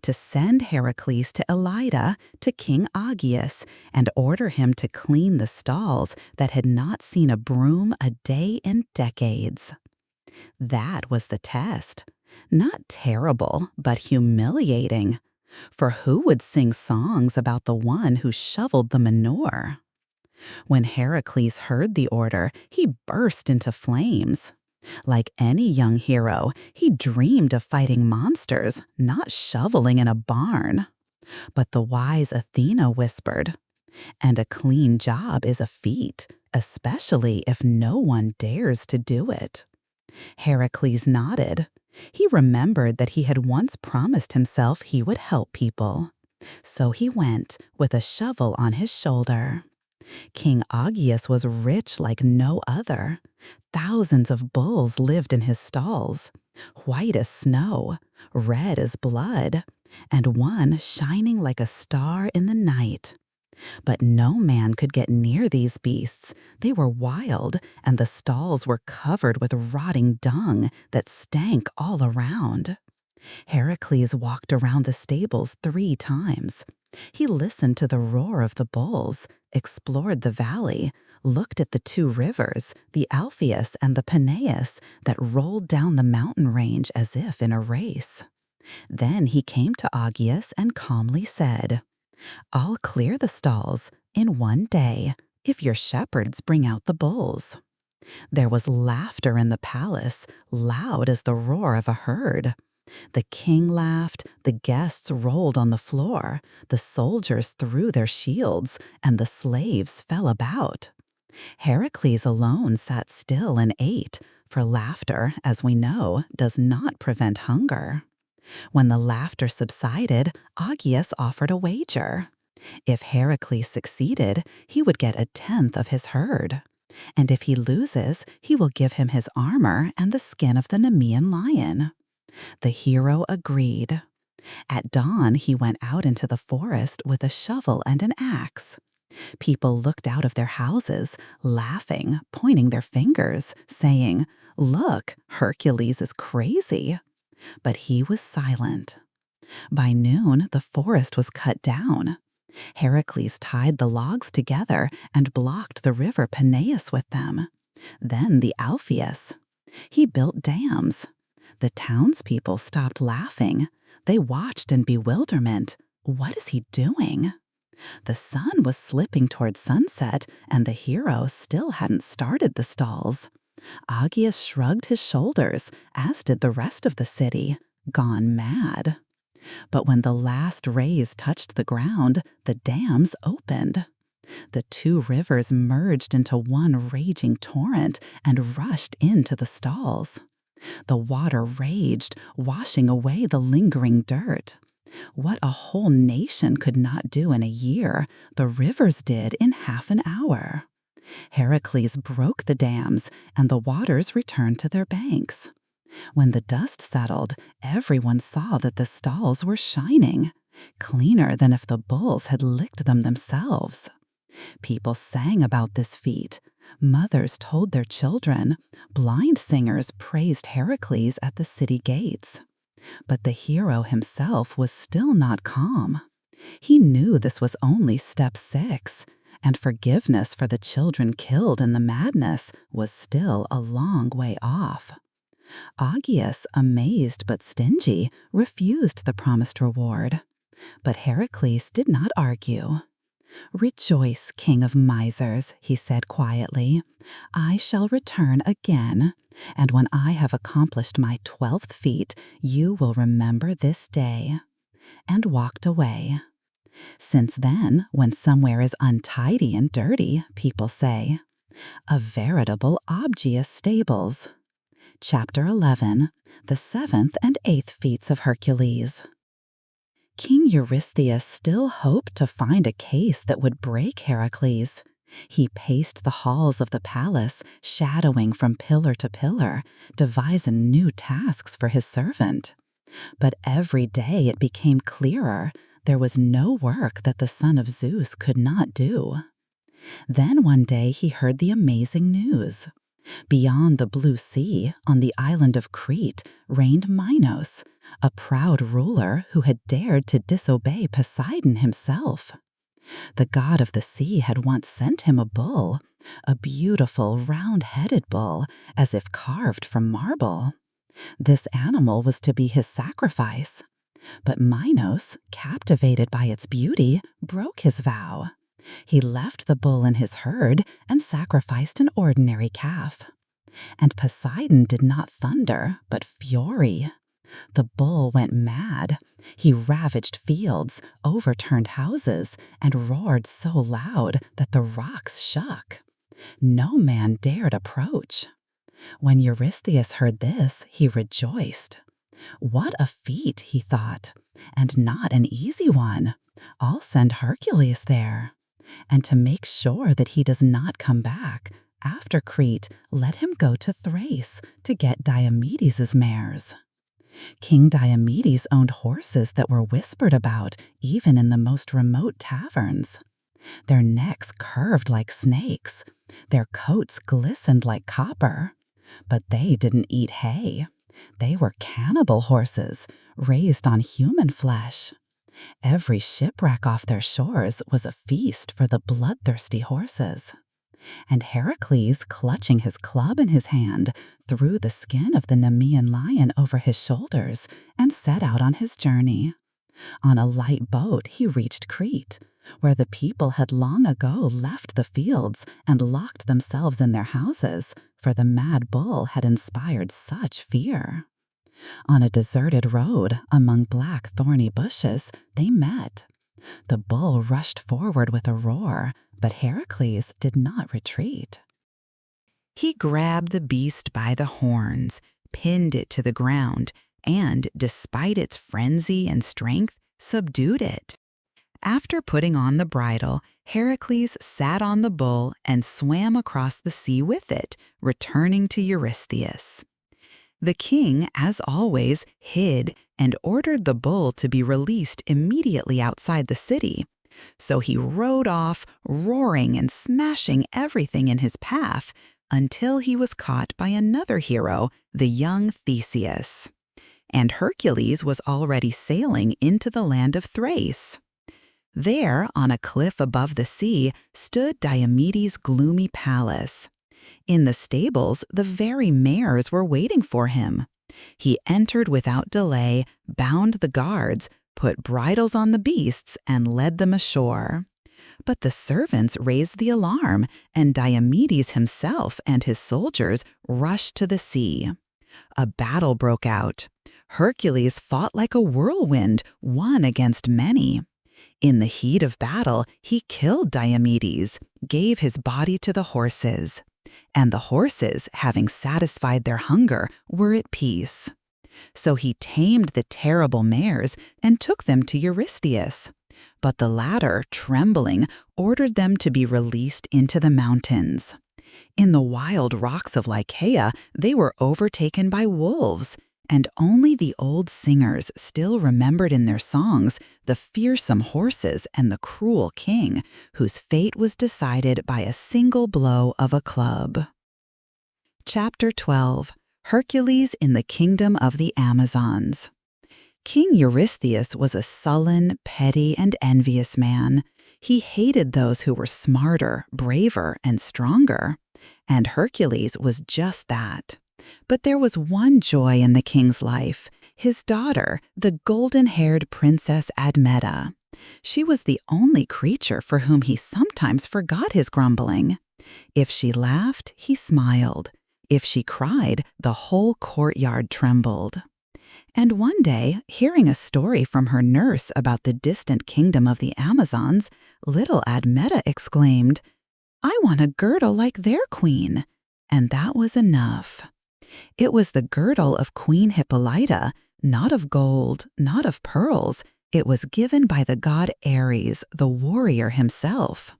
to send Heracles to Ellida, to King Augean, and order him to clean the stalls that had not seen a broom a day in decades. That was the test. Not terrible, but humiliating. For who would sing songs about the one who shoveled the manure? When Heracles heard the order, he burst into flames. Like any young hero, he dreamed of fighting monsters, not shoveling in a barn. But the wise Athena whispered, "And a clean job is a feat, especially if no one dares to do it." Heracles nodded. He remembered that he had once promised himself he would help people. So he went, with a shovel on his shoulder. King Augean was rich like no other. Thousands of bulls lived in his stalls, white as snow, red as blood, and one shining like a star in the night. But no man could get near these beasts. They were wild, and the stalls were covered with rotting dung that stank all around. Heracles walked around the stables 3 times. He listened to the roar of the bulls, explored the valley, looked at the 2 rivers, the Alpheus and the Peneus, that rolled down the mountain range as if in a race. Then he came to Augean and calmly said, "I'll clear the stalls in one day if your shepherds bring out the bulls." There was laughter in the palace, loud as the roar of a herd. The king laughed, the guests rolled on the floor, the soldiers threw their shields, and the slaves fell about. Heracles alone sat still and ate, for laughter, as we know, does not prevent hunger. When the laughter subsided, Augean offered a wager. If Heracles succeeded, he would get 1/10 of his herd. And if he loses, he will give him his armor and the skin of the Nemean Lion. The hero agreed. At dawn, he went out into the forest with a shovel and an axe. People looked out of their houses, laughing, pointing their fingers, saying, "Look, Hercules is crazy." But he was silent. By noon, the forest was cut down. Heracles tied the logs together and blocked the river Peneus with them. Then the Alpheus. He built dams. The townspeople stopped laughing. They watched in bewilderment. What is he doing? The sun was slipping toward sunset, and the hero still hadn't started the stalls. Augean shrugged his shoulders, as did the rest of the city, gone mad. But when the last rays touched the ground, the dams opened. The 2 rivers merged into one raging torrent and rushed into the stalls. The water raged, washing away the lingering dirt. What a whole nation could not do in a year, the rivers did in half an hour. Heracles broke the dams, and the waters returned to their banks. When the dust settled, everyone saw that the stalls were shining, cleaner than if the bulls had licked them themselves. People sang about this feat. Mothers told their children. Blind singers praised Heracles at the city gates. But the hero himself was still not calm. He knew this was only step 6, and forgiveness for the children killed in the madness was still a long way off. Augean, amazed but stingy, refused the promised reward. But Heracles did not argue. "Rejoice, king of misers," he said quietly. "I shall return again, and when I have accomplished my 12th feat, you will remember this day," and walked away. Since then, when somewhere is untidy and dirty, people say, "A veritable Augean stables." Chapter 11, the 7th and 8th feats of Hercules. King Eurystheus still hoped to find a case that would break Heracles. He paced the halls of the palace, shadowing from pillar to pillar, devising new tasks for his servant. But every day it became clearer there was no work that the son of Zeus could not do. Then one day he heard the amazing news. Beyond the blue sea, on the island of Crete, reigned Minos, a proud ruler who had dared to disobey Poseidon himself. The god of the sea had once sent him a bull, a beautiful round-headed bull, as if carved from marble. This animal was to be his sacrifice. But Minos, captivated by its beauty, broke his vow. He left the bull in his herd and sacrificed an ordinary calf. And Poseidon did not thunder, but fury. The bull went mad. He ravaged fields, overturned houses, and roared so loud that the rocks shook. No man dared approach. When Eurystheus heard this, he rejoiced. "What a feat," he thought, "and not an easy one. I'll send Hercules there. And to make sure that he does not come back, after Crete, let him go to Thrace to get Diomedes's mares." King Diomedes owned horses that were whispered about even in the most remote taverns. Their necks curved like snakes. Their coats glistened like copper. But they didn't eat hay. They were cannibal horses, raised on human flesh. Every shipwreck off their shores was a feast for the bloodthirsty horses. And Heracles, clutching his club in his hand, threw the skin of the Nemean Lion over his shoulders and set out on his journey. On a light boat he reached Crete, where the people had long ago left the fields and locked themselves in their houses, for the mad bull had inspired such fear. On a deserted road, among black thorny bushes, they met. The bull rushed forward with a roar, but Heracles did not retreat. He grabbed the beast by the horns, pinned it to the ground, and, despite its frenzy and strength, subdued it. After putting on the bridle, Heracles sat on the bull and swam across the sea with it, returning to Eurystheus. The king, as always, hid and ordered the bull to be released immediately outside the city. So he rode off, roaring and smashing everything in his path, until he was caught by another hero, the young Theseus. And Hercules was already sailing into the land of Thrace. There, on a cliff above the sea, stood Diomedes' gloomy palace. In the stables, the very mares were waiting for him. He entered without delay, bound the guards, put bridles on the beasts, and led them ashore. But the servants raised the alarm, and Diomedes himself and his soldiers rushed to the sea. A battle broke out. Hercules fought like a whirlwind, one against many. In the heat of battle, he killed Diomedes, gave his body to the horses. And the horses, having satisfied their hunger, were at peace. So he tamed the terrible mares and took them to Eurystheus. But the latter, trembling, ordered them to be released into the mountains. In the wild rocks of Lycaea, they were overtaken by wolves, and only the old singers still remembered in their songs the fearsome horses and the cruel king, whose fate was decided by a single blow of a club. Chapter 12. Hercules in the Kingdom of the Amazons. King Eurystheus was a sullen, petty, and envious man. He hated those who were smarter, braver, and stronger. And Hercules was just that. But there was one joy in the king's life: his daughter, the golden-haired Princess Admeta. She was the only creature for whom he sometimes forgot his grumbling. If she laughed, he smiled. If she cried, the whole courtyard trembled. And one day, hearing a story from her nurse about the distant kingdom of the Amazons, little Admeta exclaimed, "I want a girdle like their queen." And that was enough. It was the girdle of Queen Hippolyta, not of gold, not of pearls. It was given by the god Ares, the warrior himself.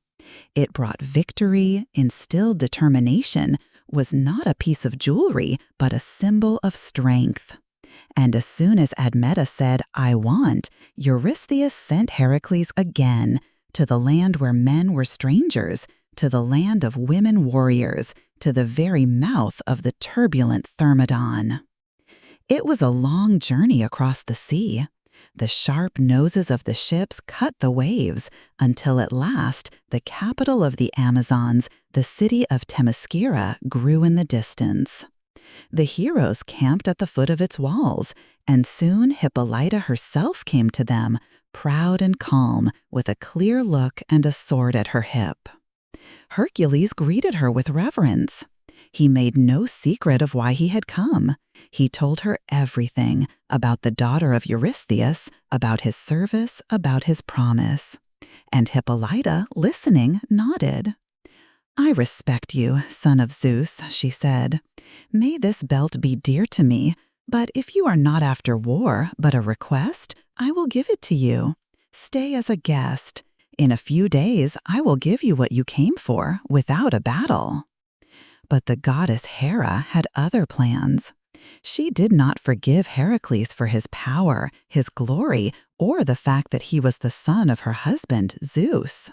It brought victory, instilled determination, was not a piece of jewelry, but a symbol of strength. And as soon as Admeta said, "I want," Eurystheus sent Heracles again, to the land where men were strangers, to the land of women warriors, to the very mouth of the turbulent Thermodon. It was a long journey across the sea. The sharp noses of the ships cut the waves until at last the capital of the Amazons, the city of Themyscira, grew in the distance. The heroes camped at the foot of its walls, and soon Hippolyta herself came to them, proud and calm, with a clear look and a sword at her hip. Hercules greeted her with reverence. He made no secret of why he had come. He told her everything about the daughter of Eurystheus, about his service, about his promise. And Hippolyta, listening, nodded. "I respect you, son of Zeus," she said. "May this belt be dear to me, but if you are not after war, but a request, I will give it to you. Stay as a guest. In a few days, I will give you what you came for, without a battle." But the goddess Hera had other plans. She did not forgive Heracles for his power, his glory, or the fact that he was the son of her husband, Zeus.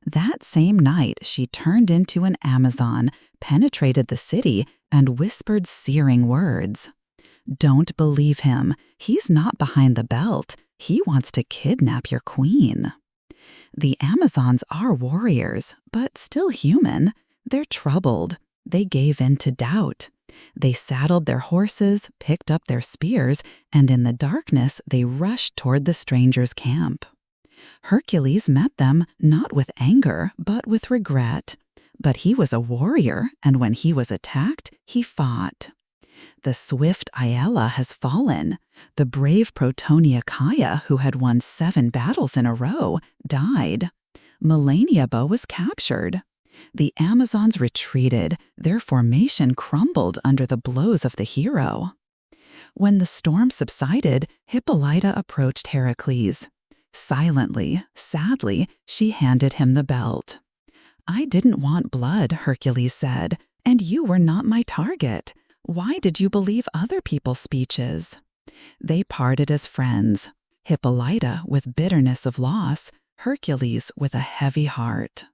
That same night, she turned into an Amazon, penetrated the city, and whispered searing words. "Don't believe him. He's not behind the belt. He wants to kidnap your queen." The Amazons are warriors, but still human. They're troubled. They gave in to doubt. They saddled their horses, picked up their spears, and in the darkness they rushed toward the stranger's camp. Hercules met them not with anger, but with regret. But he was a warrior, and when he was attacked, he fought. The swift Aella has fallen. The brave Protoniacaia, who had won 7 battles in a row, died. Melaniabo was captured. The Amazons retreated. Their formation crumbled under the blows of the hero. When the storm subsided, Hippolyta approached Heracles. Silently, sadly, she handed him the belt. "I didn't want blood," Hercules said, "and you were not my target. Why did you believe other people's speeches?" They parted as friends, Hippolyta with bitterness of loss, Hercules with a heavy heart.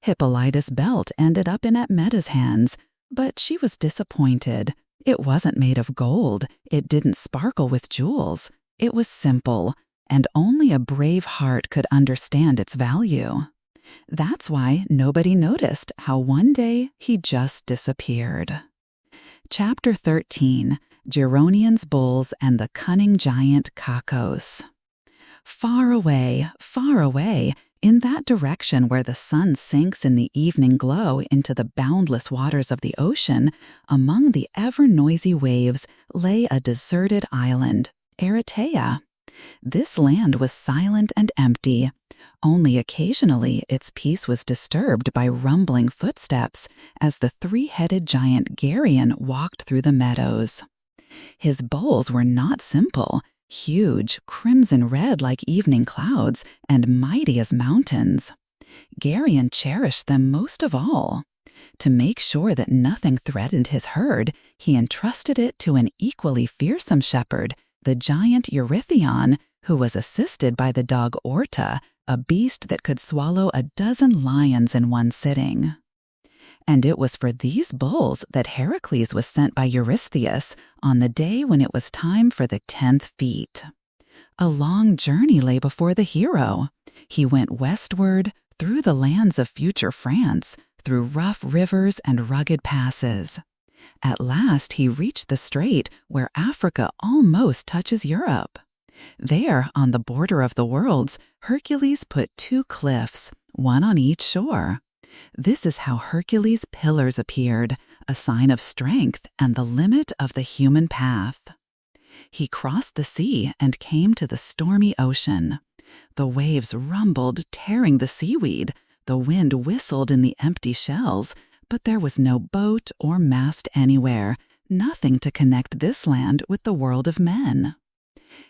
Hippolyta's belt ended up in Admeta's hands, but she was disappointed. It wasn't made of gold, it didn't sparkle with jewels. It was simple, and only a brave heart could understand its value. That's why nobody noticed how one day he just disappeared. Chapter 13. Geronian's Bulls and the Cunning Giant Kakos. Far away, in that direction where the sun sinks in the evening glow into the boundless waters of the ocean, among the ever-noisy waves lay a deserted island, Eretea. This land was silent and empty. Only occasionally its peace was disturbed by rumbling footsteps as the 3-headed giant Geryon walked through the meadows. His bulls were not simple. huge, crimson red like evening clouds, and mighty as mountains. Geryon cherished them most of all. To make sure that nothing threatened his herd, he entrusted it to an equally fearsome shepherd, the giant Eurythion, who was assisted by the dog Orta, a beast that could swallow 12 lions in one sitting. And it was for these bulls that Heracles was sent by Eurystheus on the day when it was time for the 10th feat. A long journey lay before the hero. He went westward, through the lands of future France, through rough rivers and rugged passes. At last he reached the strait where Africa almost touches Europe. There, on the border of the worlds, Hercules put 2 cliffs, one on each shore. This is how Hercules' pillars appeared, a sign of strength and the limit of the human path. He crossed the sea and came to the stormy ocean. The waves rumbled, tearing the seaweed. The wind whistled in the empty shells, but there was no boat or mast anywhere, nothing to connect this land with the world of men.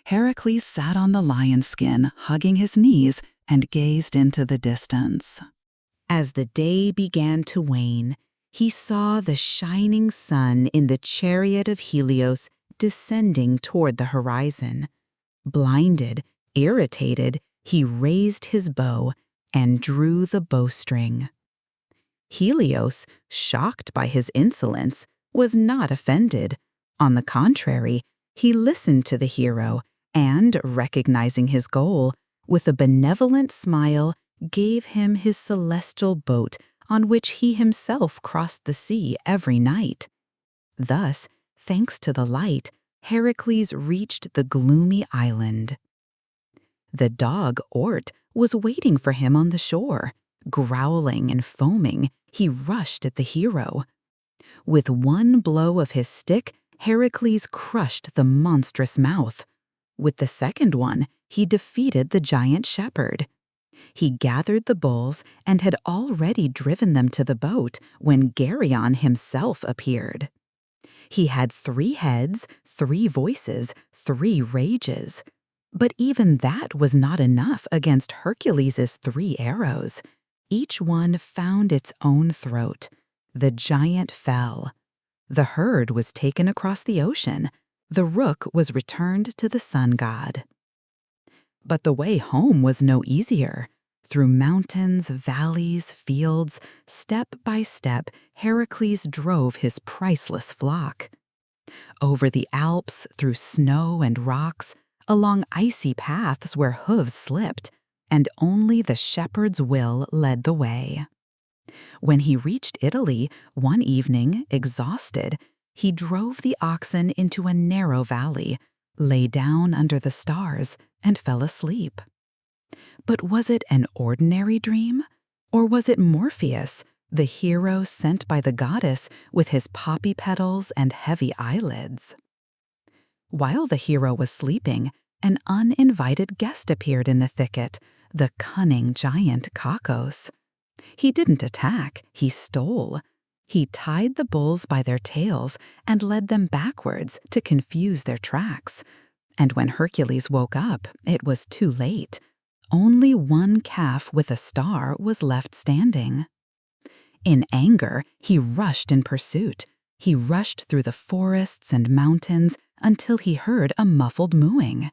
Heracles sat on the lion's skin, hugging his knees, and gazed into the distance. As the day began to wane, he saw the shining sun in the chariot of Helios descending toward the horizon. Blinded, irritated, he raised his bow and drew the bowstring. Helios, shocked by his insolence, was not offended. On the contrary, he listened to the hero and, recognizing his goal, with a benevolent smile, gave him his celestial boat on which he himself crossed the sea every night. Thus, thanks to the light, Heracles reached the gloomy island. The dog, Ort, was waiting for him on the shore. Growling and foaming, he rushed at the hero. With one blow of his stick, Heracles crushed the monstrous mouth. With the second one, he defeated the giant shepherd. He gathered the bulls and had already driven them to the boat when Geryon himself appeared. He had 3 heads, 3 voices, 3 rages. But even that was not enough against Hercules' 3 arrows. Each one found its own throat. The giant fell. The herd was taken across the ocean. The rook was returned to the sun god. But the way home was no easier. Through mountains, valleys, fields, step by step, Heracles drove his priceless flock. Over the Alps, through snow and rocks, along icy paths where hooves slipped, and only the shepherd's will led the way. When he reached Italy, one evening, exhausted, he drove the oxen into a narrow valley, lay down under the stars, and fell asleep. But was it an ordinary dream? Or was it Morpheus, the hero sent by the goddess with his poppy petals and heavy eyelids? While the hero was sleeping, an uninvited guest appeared in the thicket, the cunning giant Kakos. He didn't attack, he stole. He tied the bulls by their tails and led them backwards to confuse their tracks. And when Hercules woke up, it was too late. Only one calf with a star was left standing. In anger, he rushed in pursuit. He rushed through the forests and mountains until he heard a muffled mooing.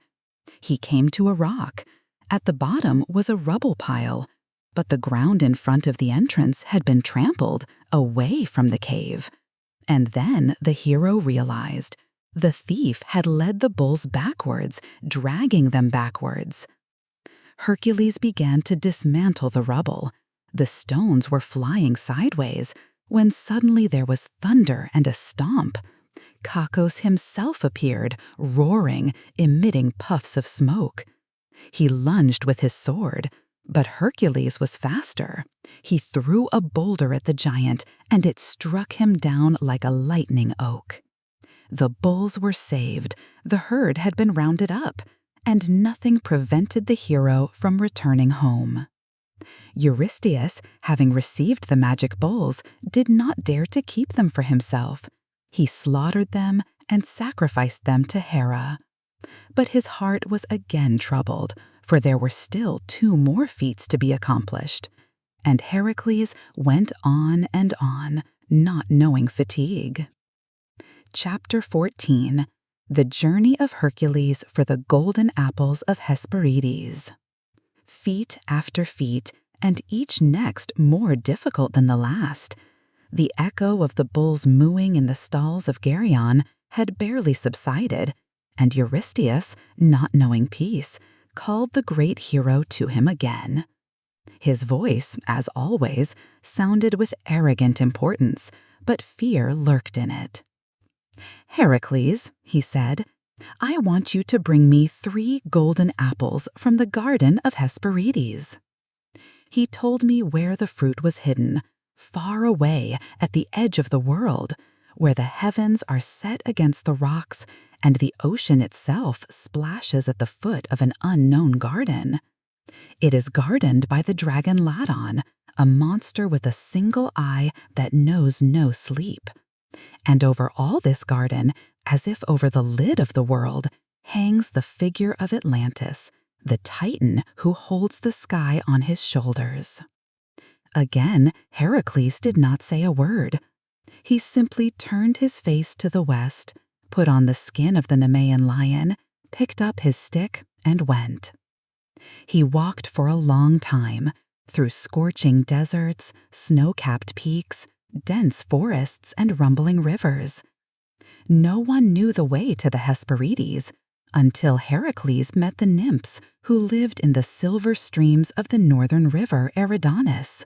He came to a rock. At the bottom was a rubble pile, but the ground in front of the entrance had been trampled away from the cave. And then the hero realized the thief had led the bulls backwards, dragging them backwards. Hercules began to dismantle the rubble. The stones were flying sideways when suddenly there was thunder and a stomp. Kakos himself appeared, roaring, emitting puffs of smoke. He lunged with his sword, but Hercules was faster. He threw a boulder at the giant, and it struck him down like a lightning oak. The bulls were saved, the herd had been rounded up, and nothing prevented the hero from returning home. Eurystheus, having received the magic bulls, did not dare to keep them for himself. He slaughtered them and sacrificed them to Hera. But his heart was again troubled, for there were still 2 more feats to be accomplished. And Heracles went on and on, not knowing fatigue. Chapter 14. The Journey of Hercules for the Golden Apples of Hesperides. Feat after feat, and each next more difficult than the last. The echo of the bulls mooing in the stalls of Geryon had barely subsided, and Eurystheus, not knowing peace, called the great hero to him again. His voice, as always, sounded with arrogant importance, but fear lurked in it. "Heracles," he said, "I want you to bring me 3 golden apples from the garden of Hesperides." He told me where the fruit was hidden, far away at the edge of the world, where the heavens are set against the rocks and the ocean itself splashes at the foot of an unknown garden. It is guarded by the dragon Ladon, a monster with a single eye that knows no sleep. And over all this garden, as if over the lid of the world, hangs the figure of Atlantis, the Titan who holds the sky on his shoulders. Again, Heracles did not say a word. He simply turned his face to the west, put on the skin of the Nemean Lion, picked up his stick, and went. He walked for a long time, through scorching deserts, snow-capped peaks, dense forests, and rumbling rivers. No one knew the way to the Hesperides until Heracles met the nymphs who lived in the silver streams of the northern river Eridanus.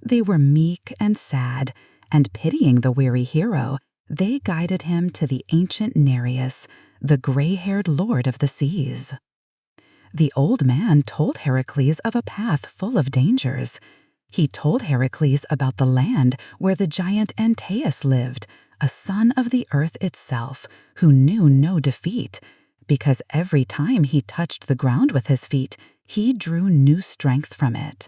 They were meek and sad, and pitying the weary hero, they guided him to the ancient Nereus, the gray-haired lord of the seas. The old man told Heracles of a path full of dangers. He told Heracles about the land where the giant Antaeus lived, a son of the earth itself, who knew no defeat, because every time he touched the ground with his feet, he drew new strength from it.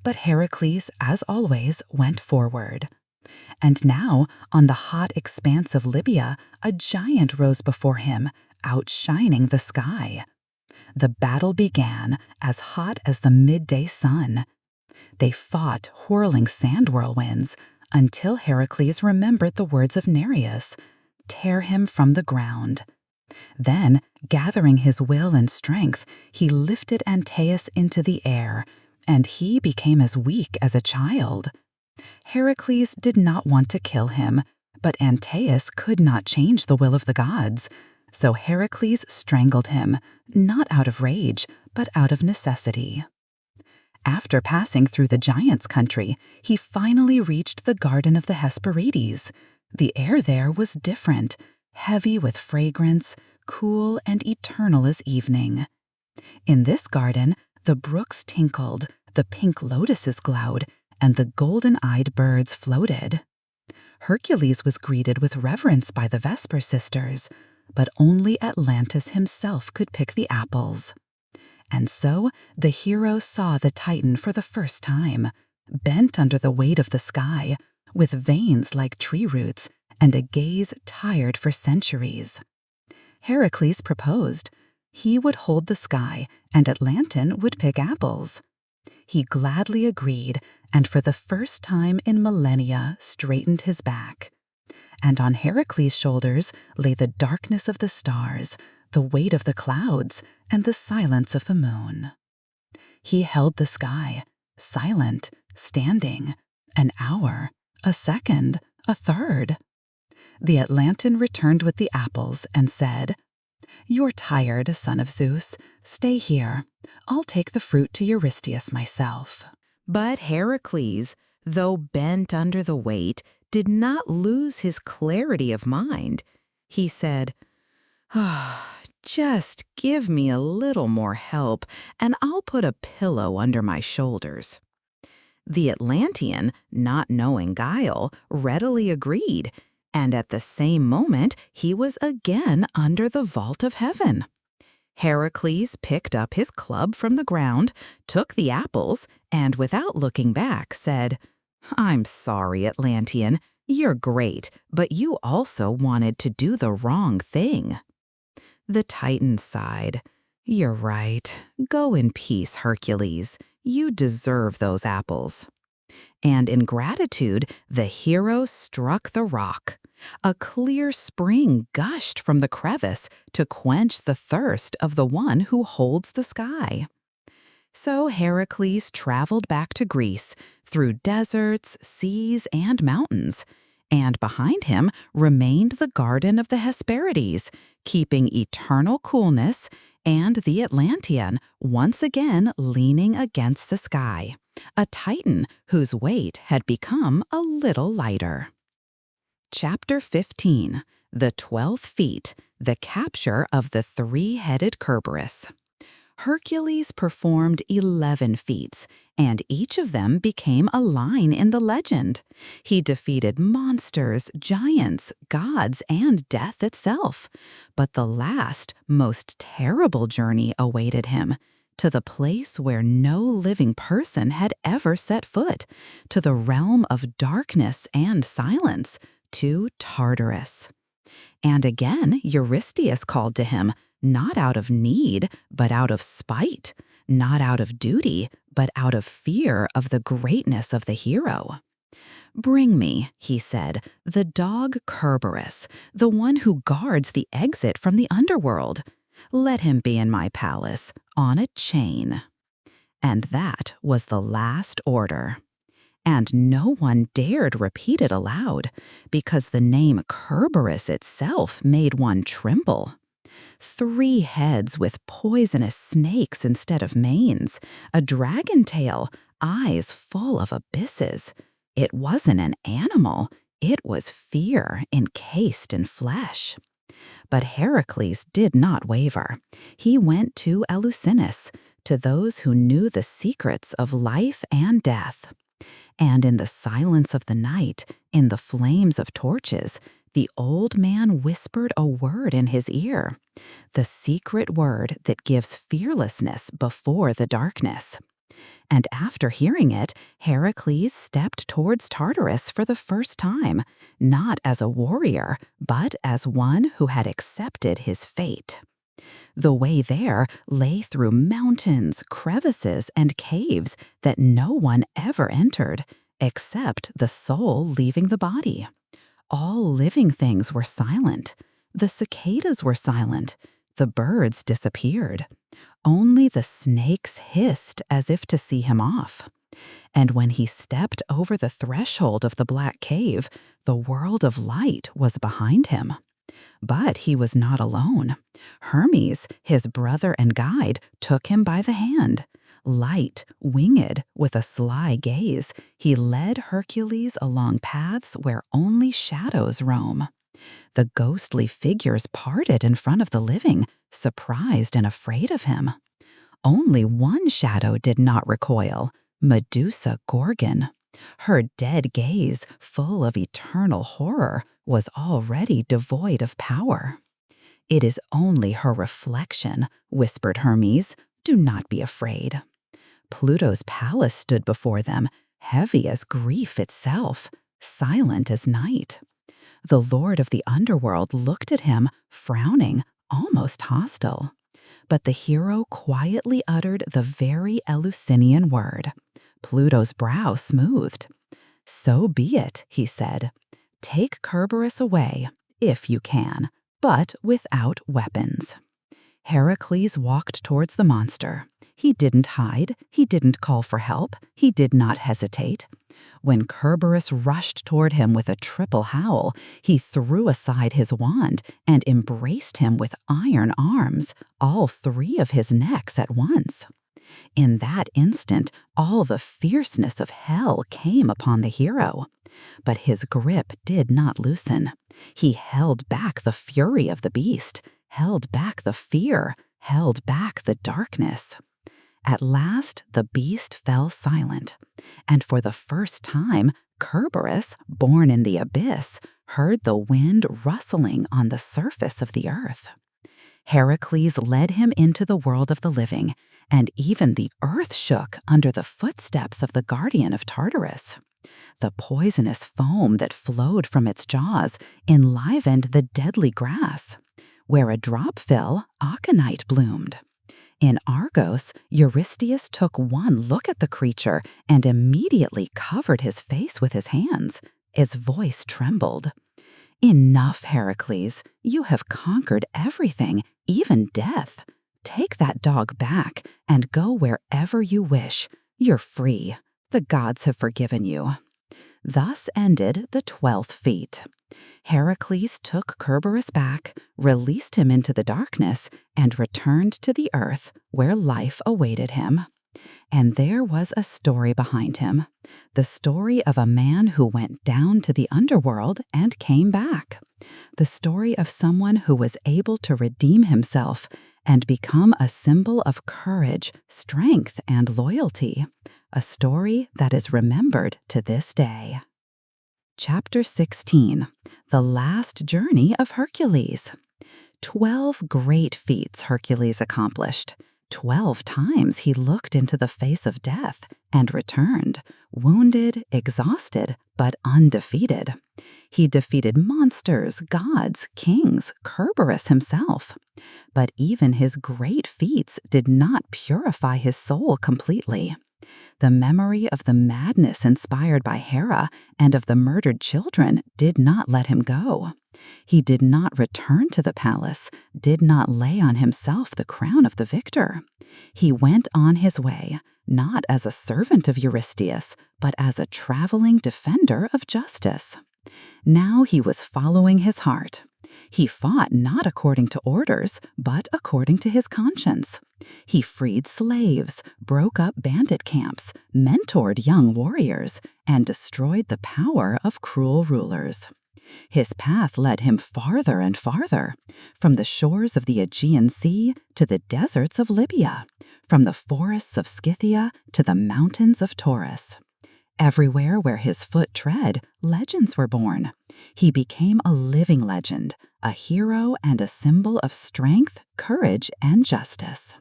But Heracles, as always, went forward. And now, on the hot expanse of Libya, a giant rose before him, outshining the sky. The battle began, as hot as the midday sun. They fought whirling sand whirlwinds, until Heracles remembered the words of Nereus, "Tear him from the ground." Then, gathering his will and strength, he lifted Antaeus into the air, and he became as weak as a child. Heracles did not want to kill him, but Antaeus could not change the will of the gods, so Heracles strangled him, not out of rage, but out of necessity. After passing through the giant's country, he finally reached the garden of the Hesperides. The air there was different, heavy with fragrance, cool and eternal as evening. In this garden, the brooks tinkled, the pink lotuses glowed, and the golden-eyed birds floated. Hercules was greeted with reverence by the Vesper sisters, but only Atlantis himself could pick the apples. And so the hero saw the Titan for the first time, bent under the weight of the sky, with veins like tree roots and a gaze tired for centuries. Heracles proposed. He would hold the sky, and Atlantin would pick apples. He gladly agreed, and for the first time in millennia straightened his back. And on Heracles' shoulders lay the darkness of the stars, the weight of the clouds, and the silence of the moon. He held the sky, silent, standing, an hour, a second, a third. The Atlantin returned with the apples and said, "You're tired, son of Zeus. Stay here. I'll take the fruit to Eurystheus myself." But Heracles, though bent under the weight, did not lose his clarity of mind. He said, "Just give me a little more help, and I'll put a pillow under my shoulders." The Atlantean, not knowing guile, readily agreed, and at the same moment he was again under the vault of heaven. Heracles picked up his club from the ground, took the apples, and without looking back said, "I'm sorry, Atlantean. You're great, but you also wanted to do the wrong thing." The Titan sighed. "You're right. Go in peace, Hercules. You deserve those apples." And in gratitude, the hero struck the rock. A clear spring gushed from the crevice to quench the thirst of the one who holds the sky. So Heracles traveled back to Greece through deserts, seas, and mountains. And behind him remained the Garden of the Hesperides, keeping eternal coolness, and the Atlantean once again leaning against the sky, a titan whose weight had become a little lighter. Chapter 15. The 12th Feat, the Capture of the Three-Headed Kerberos. Hercules performed 11 feats, and each of them became a line in the legend. He defeated monsters, giants, gods, and death itself. But the last, most terrible journey awaited him, to the place where no living person had ever set foot, to the realm of darkness and silence, to Tartarus. And again Eurystheus called to him, not out of need, but out of spite, not out of duty, but out of fear of the greatness of the hero. "Bring me," he said, "the dog Kerberos, the one who guards the exit from the underworld. Let him be in my palace, on a chain." And that was the last order. And no one dared repeat it aloud, because the name Kerberos itself made one tremble. 3 heads with poisonous snakes instead of manes, a dragon tail, eyes full of abysses. It wasn't an animal, it was fear encased in flesh. But Heracles did not waver. He went to Eleusinus, to those who knew the secrets of life and death. And in the silence of the night, in the flames of torches, the old man whispered a word in his ear, the secret word that gives fearlessness before the darkness. And after hearing it, Heracles stepped towards Tartarus for the first time, not as a warrior, but as one who had accepted his fate. The way there lay through mountains, crevices, and caves that no one ever entered, except the soul leaving the body. All living things were silent. The cicadas were silent. The birds disappeared. Only the snakes hissed as if to see him off. And when he stepped over the threshold of the black cave, the world of light was behind him. But he was not alone. Hermes, his brother and guide, took him by the hand. Light, winged, with a sly gaze, he led Hercules along paths where only shadows roam. The ghostly figures parted in front of the living, surprised and afraid of him. Only one shadow did not recoil, Medusa Gorgon. Her dead gaze, full of eternal horror, was already devoid of power. "It is only her reflection," whispered Hermes. "Do not be afraid." Pluto's palace stood before them, heavy as grief itself, silent as night. The lord of the underworld looked at him, frowning, almost hostile. But the hero quietly uttered the very Eleusinian word. Pluto's brow smoothed. "So be it," he said. "Take Kerberos away, if you can, but without weapons." Heracles walked towards the monster. He didn't hide, he didn't call for help, he did not hesitate. When Kerberos rushed toward him with a triple howl, he threw aside his wand and embraced him with iron arms, all 3 of his necks at once. In that instant, all the fierceness of hell came upon the hero. But his grip did not loosen. He held back the fury of the beast, held back the fear, held back the darkness. At last, the beast fell silent, and for the first time, Kerberos, born in the abyss, heard the wind rustling on the surface of the earth. Heracles led him into the world of the living, and even the earth shook under the footsteps of the guardian of Tartarus. The poisonous foam that flowed from its jaws enlivened the deadly grass. where a drop fill aconite bloomed. In Argos, Eurystheus took one look at the creature and immediately covered his face with his hands. His voice trembled. "Enough, Heracles. You have conquered everything, even death. Take that dog back and go wherever you wish. You're free. The gods have forgiven you." Thus ended the 12th feat. Heracles took Cerberus back, released him into the darkness, and returned to the earth where life awaited him. And there was a story behind him, the story of a man who went down to the underworld and came back, the story of someone who was able to redeem himself and become a symbol of courage, strength, and loyalty, a story that is remembered to this day. Chapter 16. The Last Journey of Hercules. 12 great feats Hercules accomplished. 12 times he looked into the face of death and returned, wounded, exhausted, but undefeated. He defeated monsters, gods, kings, Cerberus himself. But even his great feats did not purify his soul completely. The memory of the madness inspired by Hera and of the murdered children did not let him go. He did not return to the palace, did not lay on himself the crown of the victor. He went on his way, not as a servant of Eurystheus, but as a traveling defender of justice. Now he was following his heart. He fought not according to orders, but according to his conscience. He freed slaves, broke up bandit camps, mentored young warriors, and destroyed the power of cruel rulers. His path led him farther and farther, from the shores of the Augean Sea to the deserts of Libya, from the forests of Scythia to the mountains of Taurus. Everywhere where his foot tread, legends were born. He became a living legend, a hero and a symbol of strength, courage, and justice.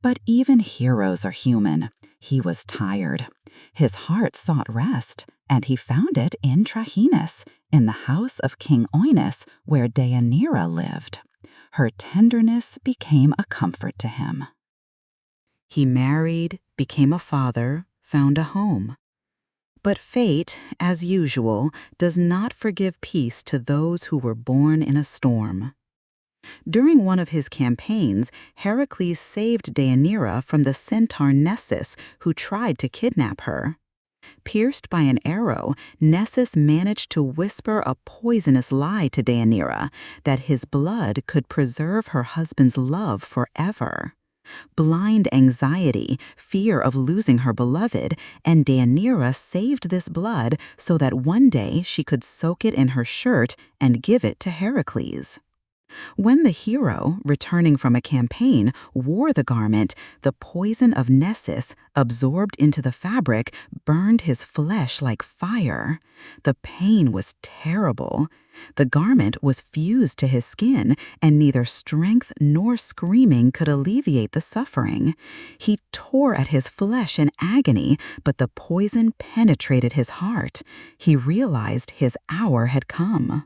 But even heroes are human. He was tired. His heart sought rest, and he found it in Trachines, in the house of King Oeneus, where Deianira lived. Her tenderness became a comfort to him. He married, became a father, found a home. But fate, as usual, does not forgive peace to those who were born in a storm. During one of his campaigns, Heracles saved Deianira from the centaur Nessus, who tried to kidnap her. Pierced by an arrow, Nessus managed to whisper a poisonous lie to Deianira that his blood could preserve her husband's love forever. Blind anxiety, fear of losing her beloved, and Deianira saved this blood so that one day she could soak it in her shirt and give it to Heracles. When the hero, returning from a campaign, wore the garment, the poison of Nessus, absorbed into the fabric, burned his flesh like fire. The pain was terrible. The garment was fused to his skin, and neither strength nor screaming could alleviate the suffering. He tore at his flesh in agony, but the poison penetrated his heart. He realized his hour had come.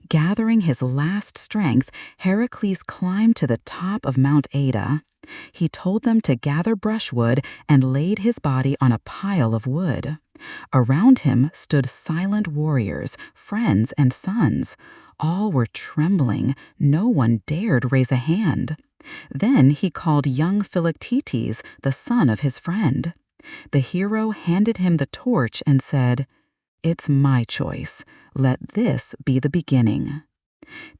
Gathering his last strength, Heracles climbed to the top of Mount Ada. He told them to gather brushwood and laid his body on a pile of wood. Around him stood silent warriors, friends and sons. All were trembling. No one dared raise a hand. Then he called young Philoctetes, the son of his friend. The hero handed him the torch and said, "It's my choice. Let this be the beginning."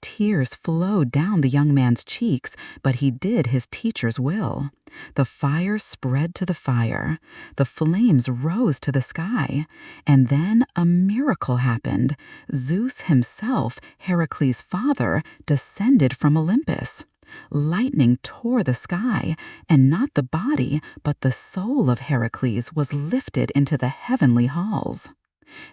Tears flowed down the young man's cheeks, but he did his teacher's will. The fire spread to the fire. The flames rose to the sky. And then a miracle happened. Zeus himself, Heracles' father, descended from Olympus. Lightning tore the sky, and not the body, but the soul of Heracles was lifted into the heavenly halls.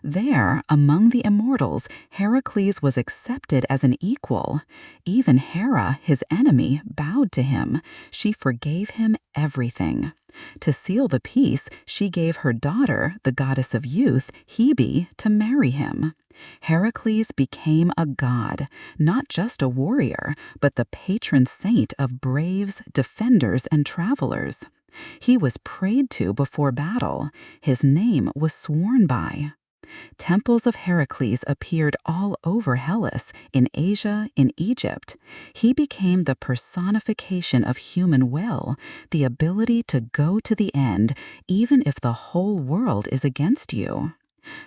There, among the immortals, Heracles was accepted as an equal. Even Hera, his enemy, bowed to him. She forgave him everything. To seal the peace, she gave her daughter, the goddess of youth, Hebe, to marry him. Heracles became a god, not just a warrior, but the patron saint of braves, defenders, and travelers. He was prayed to before battle. His name was sworn by. Temples of Heracles appeared all over Hellas, in Asia, in Egypt. He became the personification of human will, the ability to go to the end, even if the whole world is against you.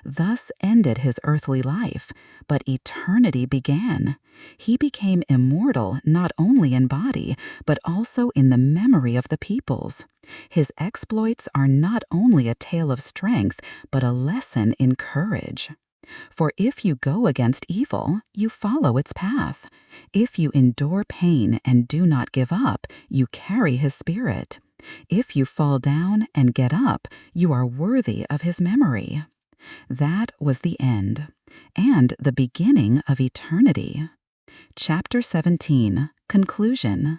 Thus ended his earthly life, but eternity began. He became immortal not only in body, but also in the memory of the peoples. His exploits are not only a tale of strength, but a lesson in courage. For if you go against evil, you follow its path. If you endure pain and do not give up, you carry his spirit. If you fall down and get up, you are worthy of his memory. That was the end, and the beginning of eternity. Chapter 17, Conclusion.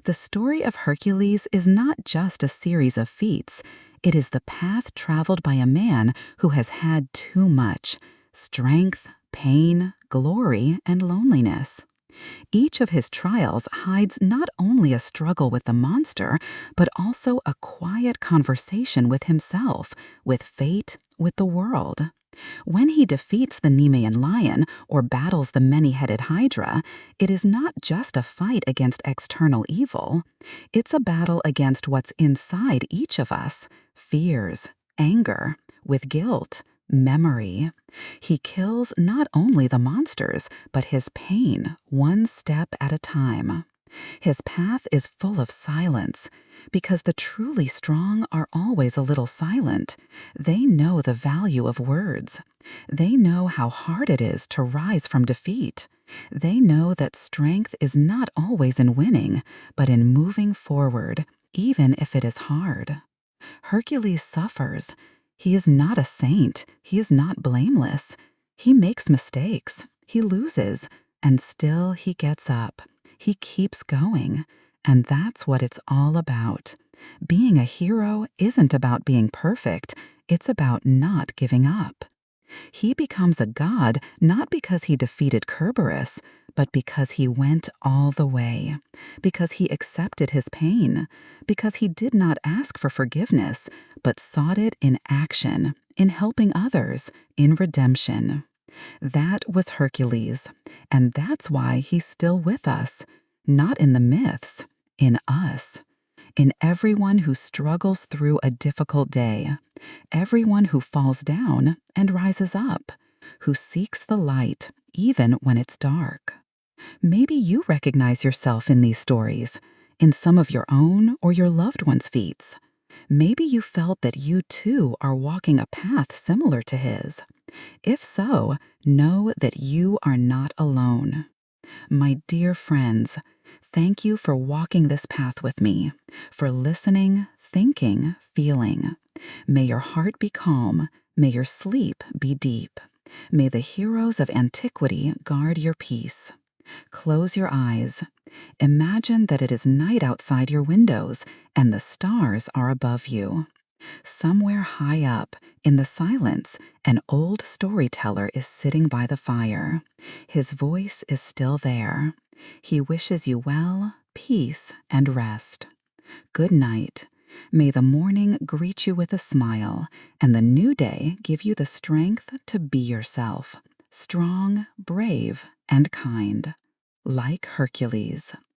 The story of Hercules is not just a series of feats. It is the path traveled by a man who has had too much: strength, pain, glory, and loneliness. Each of his trials hides not only a struggle with the monster, but also a quiet conversation with himself, with fate, with the world. When he defeats the Nemean Lion or battles the many-headed Hydra, it is not just a fight against external evil. It's a battle against what's inside each of us: fears, anger, with guilt, memory. He kills not only the monsters, but his pain, one step at a time. His path is full of silence, because the truly strong are always a little silent. They know the value of words. They know how hard it is to rise from defeat. They know that strength is not always in winning, but in moving forward, even if it is hard. Hercules suffers. He is not a saint. He is not blameless. He makes mistakes. He loses. And still he gets up. He keeps going. And that's what it's all about. Being a hero isn't about being perfect. It's about not giving up. He becomes a god not because he defeated Kerberos, but because he went all the way, because he accepted his pain, because he did not ask for forgiveness, but sought it in action, in helping others, in redemption. That was Hercules, and that's why he's still with us, not in the myths, in us. In everyone who struggles through a difficult day, everyone who falls down and rises up, who seeks the light even when it's dark. Maybe you recognize yourself in these stories, in some of your own or your loved one's feats. Maybe you felt that you too are walking a path similar to his. If so, know that you are not alone. My dear friends, thank you for walking this path with me, for listening, thinking, feeling. May your heart be calm. May your sleep be deep. May the heroes of antiquity guard your peace. Close your eyes. Imagine that it is night outside your windows and the stars are above you. Somewhere high up, in the silence, an old storyteller is sitting by the fire. His voice is still there. He wishes you well, peace, and rest. Good night. May the morning greet you with a smile, and the new day give you the strength to be yourself, strong, brave, and kind, like Hercules.